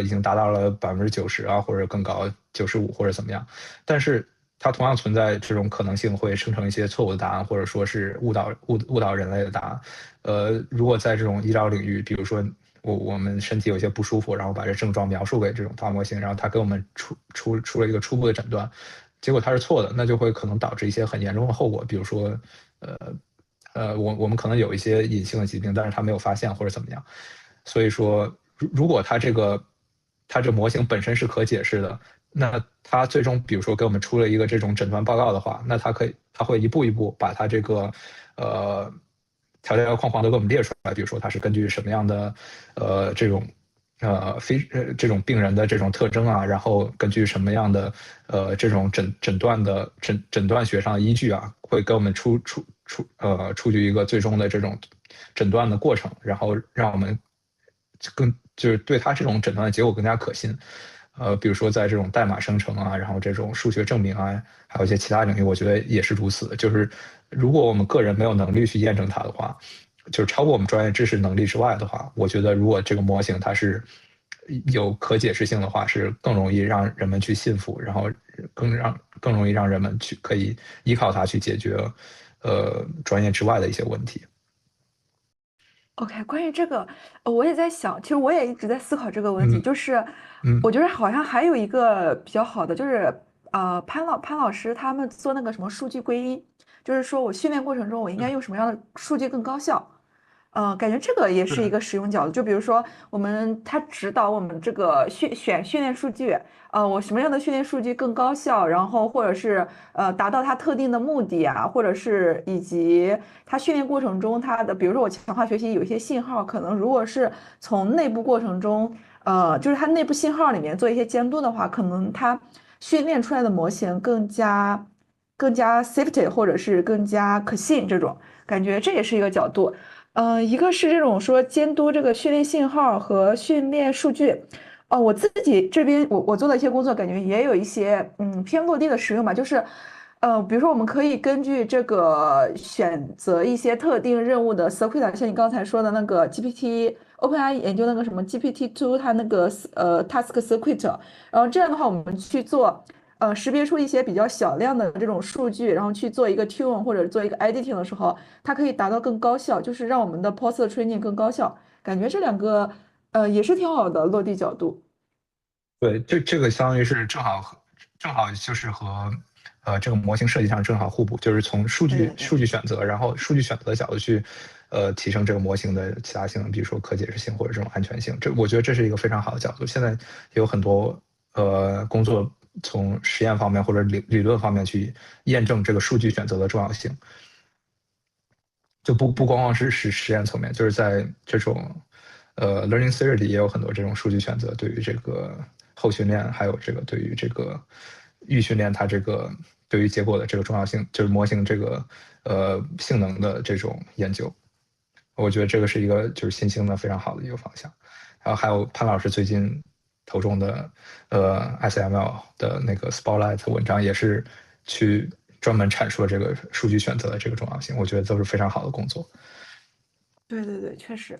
已经达到了90%啊，或者更高95%或者怎么样，但是它同样存在这种可能性会生成一些错误的答案，或者说是误导人类的答案。如果在这种医疗领域，比如说我们身体有些不舒服，然后把这症状描述给这种大模型，然后它给我们出了一个初步的诊断，结果它是错的，那就会可能导致一些很严重的后果，比如说，呃我们可能有一些隐性的疾病，但是它没有发现或者怎么样。所以说，如果它这模型本身是可解释的，那它最终比如说给我们出了一个这种诊断报告的话，那它会一步一步把它这个呃条条框框都给我们列出来，比如说它是根据什么样的这种这种病人的这种特征啊，然后根据什么样的这种诊断学上的依据啊，会给我们出具一个最终的这种诊断的过程，然后让我们就是对它这种诊断的结果更加可信。比如说在这种代码生成啊，然后这种数学证明啊，还有一些其他领域，我觉得也是如此。就是如果我们个人没有能力去验证它的话，就是超过我们专业知识能力之外的话，我觉得如果这个模型它是有可解释性的话，是更容易让人们去信服，然后更容易让人们可以依靠它去解决专业之外的一些问题。OK，关于这个，我也在想，其实我也一直在思考这个问题，嗯就是我嗯，觉得好像还有一个比较好的，就是潘老师他们做那个什么数据归因，就是说我训练过程中我应该用什么样的数据更高效，感觉这个也是一对个实用角度。就比如说，他指导我们这个训练数据，我什么样的训练数据更高效，然后或者是达到它特定的目的啊，或者是以及它训练过程中它的，比如说我强化学习有一些信号，可能如果是从内部过程中，就是它内部信号里面做一些监督的话，可能它训练出来的模型更加 safety 或者是更加可信这种。感觉这也是一个角度。一个是这种说监督这个训练信号和训练数据。我自己这边我做的一些工作，感觉也有一些偏落地的使用吧，就是比如说我们可以根据这个选择一些特定任务的 circuit，像你刚才说的那个 GPT OpenAI 研究那个什么 GPT-2，它那个task circuit，然后这样的话我们去做。识别出一些比较小量的这种数据，然后去做一个 tune 或者做一个 editing 的时候，它可以达到更高效，就是让我们的 post training 更高效。感觉这两个也是挺好的落地角度。对，这个相当于是正好就是和这个模型设计上正好互补，就是从数据对对对。数据选择，然后数据选择的角度去提升这个模型的其他性能，比如说可解释性或者这种安全性。我觉得这是一个非常好的角度。现在有很多工作从实验方面或者理论方面去验证这个数据选择的重要性。就不对光光是实验层面，就是在这种learning theory 里也有很多这种数据选择对于这个后训练，还有这个对于这个预训练它这个对于结果的这个重要性，就是模型这个性能的这种研究。我觉得这个是一个就是新兴的非常好的一个方向。然后还有潘老师最近投中的SML 的那个 Spotlight 文章，也是去专门阐述了这个数据选择的这个重要性。我觉得都是非常好的工作。对对对，确实。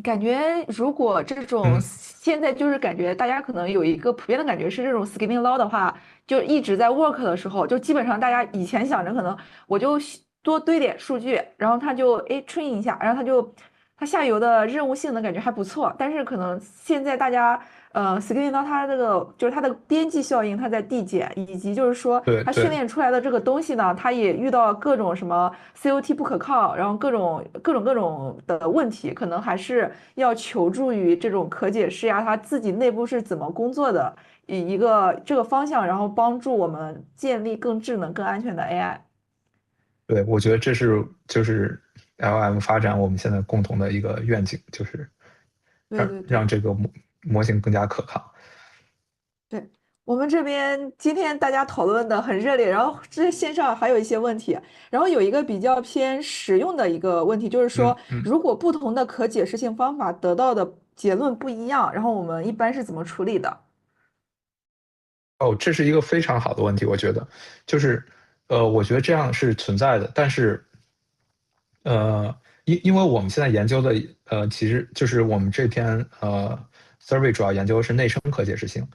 感觉如果这种嗯，现在就是感觉大家可能有一个普遍的感觉是这种 skimming law 的话，就一直在 work 的时候，就基本上大家以前想着可能我就多堆点数据，然后它就train 一下，然后它下游的任务性能感觉还不错，但是可能现在大家skimming law 它这个就是它的边际效应它在递减，以及就是说它训对对练出来的这个东西呢，它也遇到各种什么 COT 不可靠，然后各种的问题，可能还是要求助于这种可解释呀，它自己内部是怎么工作的，以一个这个方向，然后帮助我们建立更智能、更安全的 AI。对，我觉得这是就是 LM 发展我们现在共同的一个愿景，就是对对对。让这个模型更加可靠。对，我们这边今天大家讨论的很热烈，然后这线上还有一些问题，然后有一个比较偏实用的一个问题，就是说，嗯嗯。如果不同的可解释性方法得到的结论不一样，然后我们一般是怎么处理的？哦，这是一个非常好的问题，我觉得，就是，我觉得这样是存在的，但是，因为我们现在研究的，其实就是我们这篇survey 主要研究的是内生可解释性，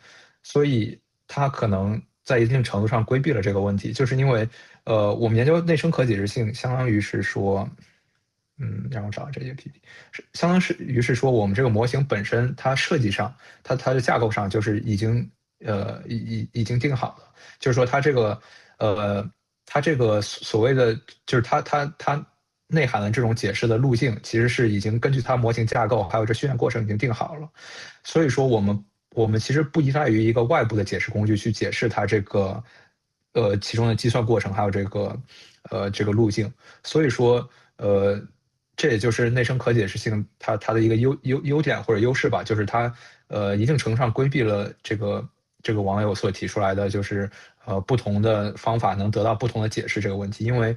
所以它可能在一定程度上规避了这个问题，就是因为，我们研究内生可解释性，相当于是说，让我找到这些 PPT，相当于是说我们这个模型本身它设计上，它的架构上就是已经已经定好了，就是说呃它这个所谓的就是它内涵的这种解释的路径，其实是已经根据它模型架构还有这训练过程已经定好了，所以说我们其实不依赖于一个外部的解释工具去解释它这个其中的计算过程还有这个路径，所以说这也就是内生可解释性它的一个优点或者优势吧，就是它一定程度上规避了这个网友所提出来的，就是不同的方法能得到不同的解释这个问题，因为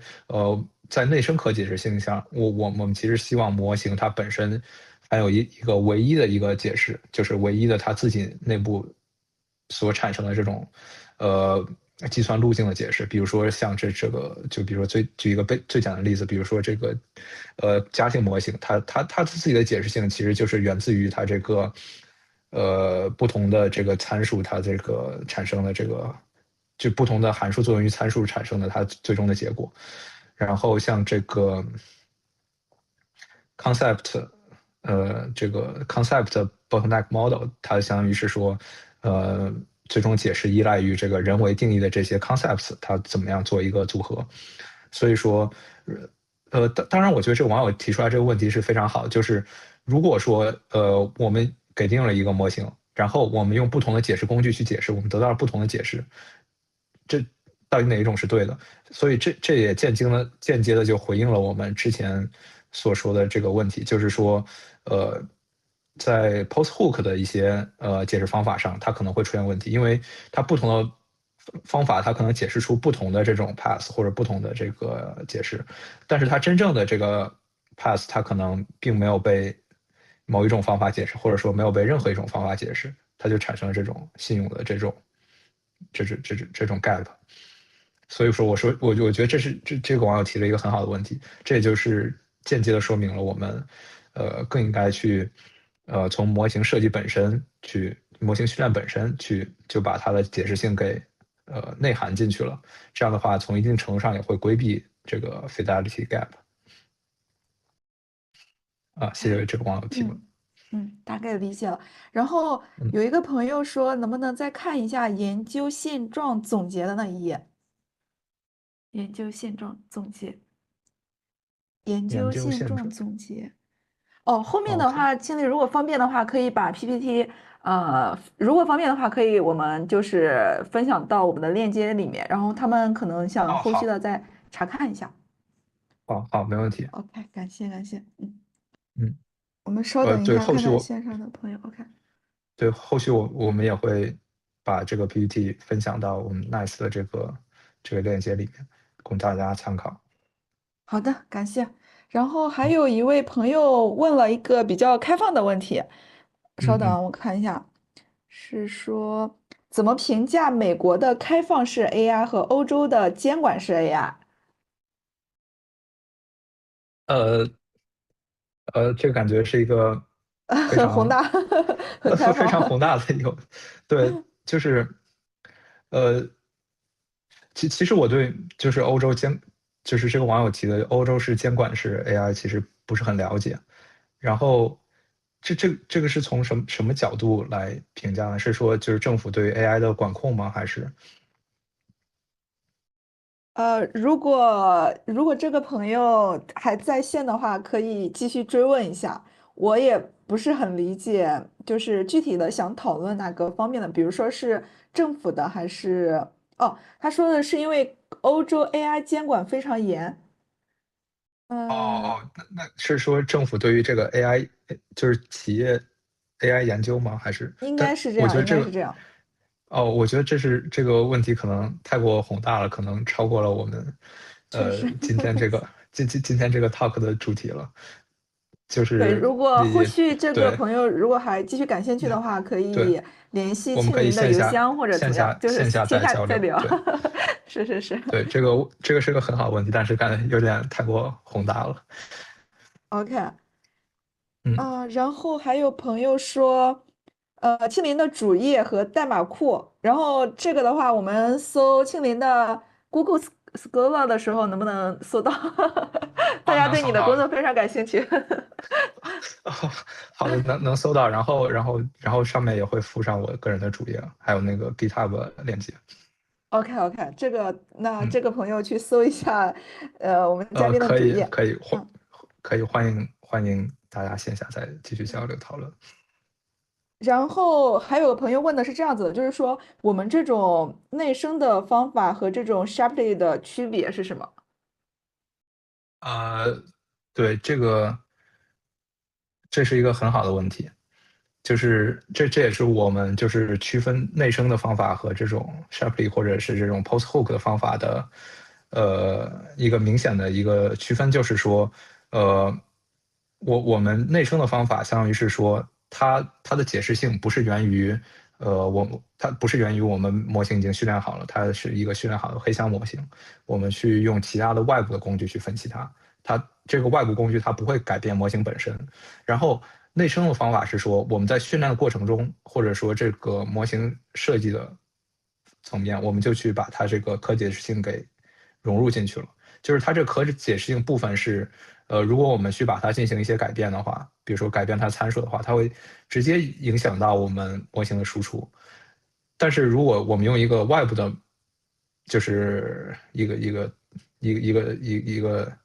在内生可解释性上，我们其实希望模型它本身还有一个唯一的一个解释，就是唯一的它自己内部所产生的这种呃计算路径的解释，比如说像这个，就比如说举一个最简单的例子，比如说这个家庭模型，它自己的解释性其实就是源自于它这个不同的这个参数，它这个产生的这个就不同的函数作用于参数产生的它最终的结果。然后像这个 concept，这个 concept bottleneck model，它相当于是说，呃，最终解释依赖于这个人为定义的这些 concepts，它怎么样做一个组合。所以说，当然，我觉得这个网友提出来这个问题是非常好的，就是如果说，我们给定了一个模型，然后我们用不同的解释工具去解释，我们得到了不同的解释，这到底哪一种是对的？所以这也间接的就回应了我们之前所说的这个问题，就是说，在 post-hoc 的一些解释方法上，它可能会出现问题，因为它不同的方法，它可能解释出不同的这种 path 或者不同的这个解释，但是它真正的这个 path，它可能并没有被某一种方法解释，或者说没有被任何一种方法解释，它就产生了这种信用的这种 gap。所以说，我觉得这个网友提了一个很好的问题，这也就是间接的说明了我们，更应该去，从模型设计本身去，模型训练本身去，就把它的解释性给，内涵进去了。这样的话，从一定程度上也会规避这个 fidelity gap。啊，谢谢哎，这个网友提问。大概理解了。然后嗯。有一个朋友说，能不能再看一下研究现状总结的那一页？研究现状总结，研研究现状究现状。总结。哦，后面的 OK，话，经理如果方便的话，可以把 PPT，如果方便的话，可以我们就是分享到我们的链接里面，然后他们可能想哦，好，后续的再查看一下。好，好，没问题。OK，感谢感谢，嗯，我们稍等一对，下，看后续我看线上的朋友。OK，对后续我们也会把这个 PPT 分享到我们 Nice 的这个链接里面，供大家参考。好的，感谢。然后还嗯有一位朋友问了一个比较开放的问题，稍嗯嗯，等啊，我看一下，是说怎么评价美国的开放式 AI 和欧洲的监管式 AI？呃这个感觉是一个非常很宏大，很开非常放。宏大的一个，对，就是呃，其实我对就是就是这个网友提的欧洲是监管式 AI 其实不是很了解，然后这个是从什么角度来评价呢？是说就是政府对 AI 的管控吗？还是如果这个朋友还在线的话，可以继续追问一下。我也不是很理解，就是具体的想讨论哪个方面的，比如说是政府的，还是哦，他说的是因为欧洲 AI 监管非常严，呃，那是说政府对于这个 AI 就是企业 AI 研究吗？还是？应但该是这样，应我觉得这个该是这样，我觉得这个问题可能太过宏大了，可能超过了我们确实。今天这个 talk 的主题了，就对，是如果后续这个对朋友如果还继续感兴趣的话，可对，以联系我们可以庆林的邮箱或者怎么样，就是线下线再交流，下再聊。对是是是对，这个是个很好的问题，但是感觉有点太过宏大了。，OK。嗯然后还有朋友说，庆林的主页和代码库，然后这个的话，我们搜庆林的 Google Scholar 的时候，能不能搜到？大家对你的能搜到。工作非常感兴趣。好的，能搜到，然后上面也会附上我个人的主页，还有那个 GitHub 链接。OK OK，那嗯，这个朋友去搜一下，我们嘉宾的可以主页。嗯。可以欢迎大家线下再继续交流讨论。然后还有个朋友问的是这样子的，就是说我们这种内生的方法和这种 Shapley 的区别是什么？呃，对，这是一个很好的问题，就是这也是我们就是区分内生的方法和这种 Shapley 或者是这种 post-hoc 的方法的，一个明显的一个区分，就是说，呃，我们内生的方法相当于是说，它的解释性不是源于，它不是源于我们模型已经训练好了，它是一个训练好的黑箱模型，我们去用其他的外部的工具去分析它，它这个外部工具它不会改变模型本身，然后内生的方法是说，我们在训练的过程中，或者说这个模型设计的层面，我们就去把它这个可解释性给融入进去了。就是它这个可解释性部分是，如果我们去把它进行一些改变的话，比如说改变它参数的话，它会直接影响到我们模型的输出。但是如果我们用一个外部的，就是一个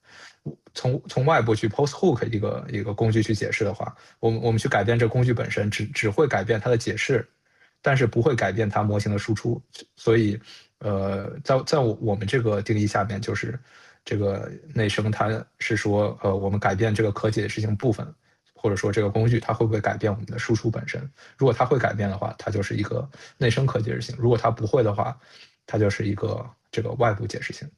从外部去 post-hook 一个工具去解释的话，我们去改变这个工具本身，只会改变它的解释，但是不会改变它模型的输出。所以，在我们这个定义下面，就是这个内生，它是说，我们改变这个可解释性部分，或者说这个工具它会不会改变我们的输出本身？如果它会改变的话，它就是一个内生可解释性；如果它不会的话，它就是一个这个外部解释性。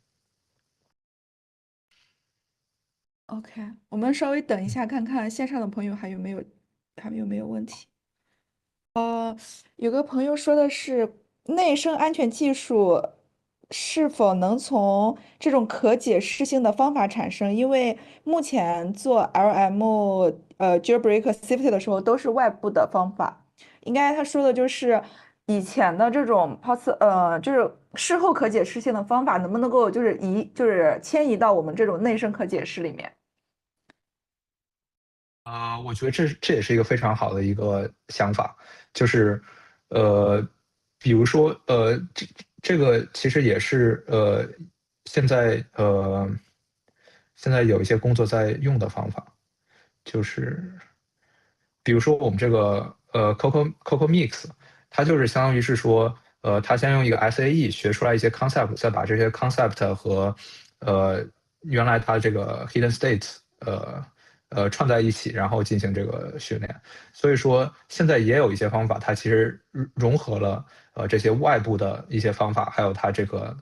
OK，我们稍微等一嗯下，看看线上的朋友还有没有问题。有个朋友说的是内生安全技术是否能从这种可解释性的方法产生？因为目前做 LM jailbreak safety 的时候都是外部的方法。应该他说的就是以前的这种 就是事后可解释性的方法能不能够就是迁移到我们这种内生可解释里面？我觉得这也是一个非常好的一个想法，就是呃，比如说这个其实也是现在现在有一些工作在用的方法，就是比如说我们这个Coco Mix，它就是相当于是说，它先用一个 SAE 学出来一些 concept，再把这些 concept 和原来它这个 hidden states 串在一起，然后进行这个训练。所以说现在也有一些方法，它其实融合了这些外部的一些方法，还有它这个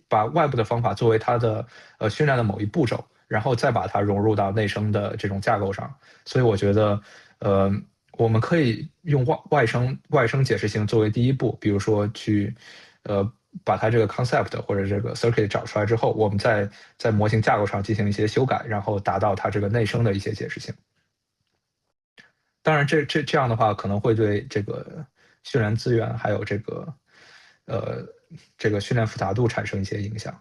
把外部的方法作为它的训练的某一步骤，然后再把它融入到内生的这种架构上。所以我觉得，呃，我们可以用外生解释性作为第一步，比如说去，把它这个 concept 或者这个 circuit 找出来之后，我们再在模型架构上进行一些修改，然后达到它这个内生的一些解释性。当然这样的话，可能会对这个训练资源还有呃这个训练复杂度产生一些影响，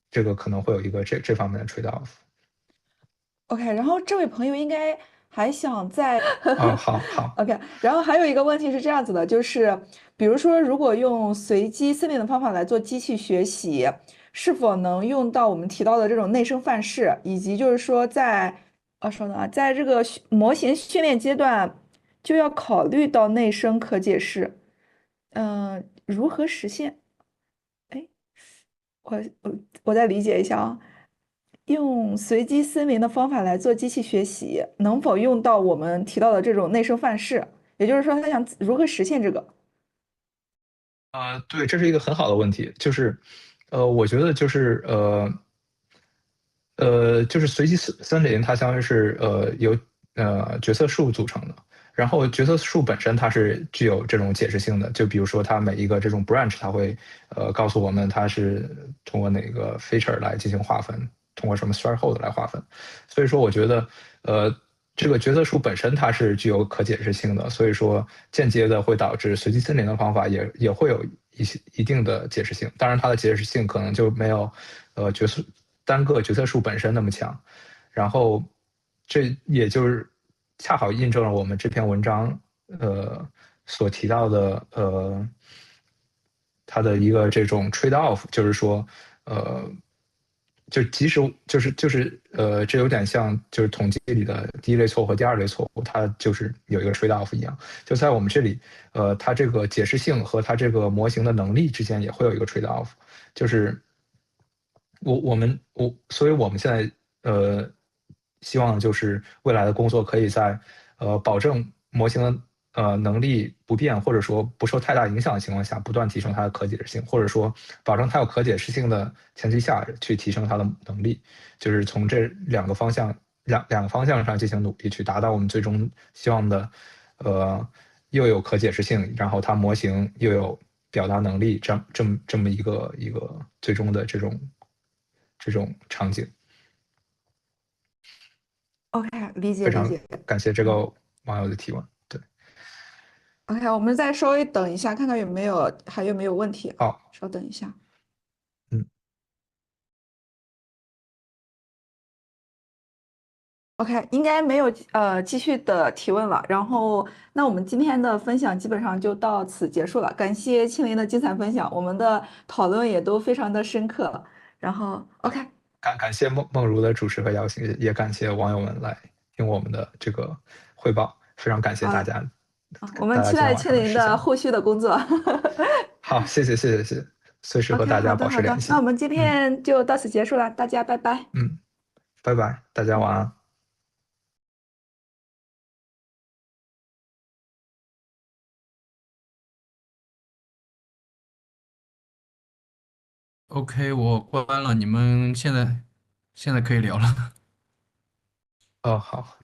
这个可能会有一个这方面的 trade off。OK，然后这位朋友应该还想再 啊，好好。OK，然后还有一个问题是这样子的，就是比如说，如果用随机思维的方法来做机器学习，是否能用到我们提到的这种内生范式，以及就是说稍等啊，在这个模型训练阶段就要考虑到内生可解释，如何实现？哎。我再理解一下啊，用随机森林的方法来做机器学习，能否用到我们提到的这种内生范式？也就是说，他想如何实现这个？对，这是一个很好的问题，就是，我觉得就是就是随机森林，它相当于是由角色树组成的。然后角色树本身它是具有这种解释性的，就比如说它每一个这种 branch，它会告诉我们它是通过哪个 feature 来进行划分，通过什么 threshold 来划分。所以说，我觉得这个角色树本身它是具有可解释性的，所以说间接的会导致随机森林的方法也会有一定的解释性。当然，它的解释性可能就没有单个角色树本身那么强。然后这也就是恰好印证了我们这篇文章所提到的它的一个这种 trade off，就是说呃就即使这有点像就是统计里的第一类错误和第二类错误，它就是有一个 trade off 一样。就在我们这里，它这个解释性和它这个模型的能力之间也会有一个 trade off，就是所以我们现在希望就是未来的工作可以在保证模型的能力不变或者说不受太大影响的情况下，不断提升它的可解释性，或者说保证它有可解释性的前提下去提升它的能力，就是从这两个方向上进行努力，去达到我们最终希望的又有可解释性，然后它模型又有表达能力，这么一个最终的这种场景。OK，理解非常理解。感谢这个嗯网友的提问。对，，OK，我们再稍微等一下，看看还有没有问题啊？好，稍等一下。嗯 OK，应该没有继续的提问了。然后，那我们今天的分享基本上就到此结束了。感谢庆林的精彩分享，我们的讨论也都非常的深刻。然后，OK，感谢梦如的主持和邀请，也感谢网友们来听我们的这个汇报，非常感谢好了，大家，我们期待大家今天晚庆林的上的时间。后续的工作。好，谢谢，随时和 OK，大家保好的好的，那我持联系。们今嗯天就到此结束了，大家拜拜。嗯，拜拜，大家晚嗯。安。OK，我关了，你们现在可以聊了。哦，好。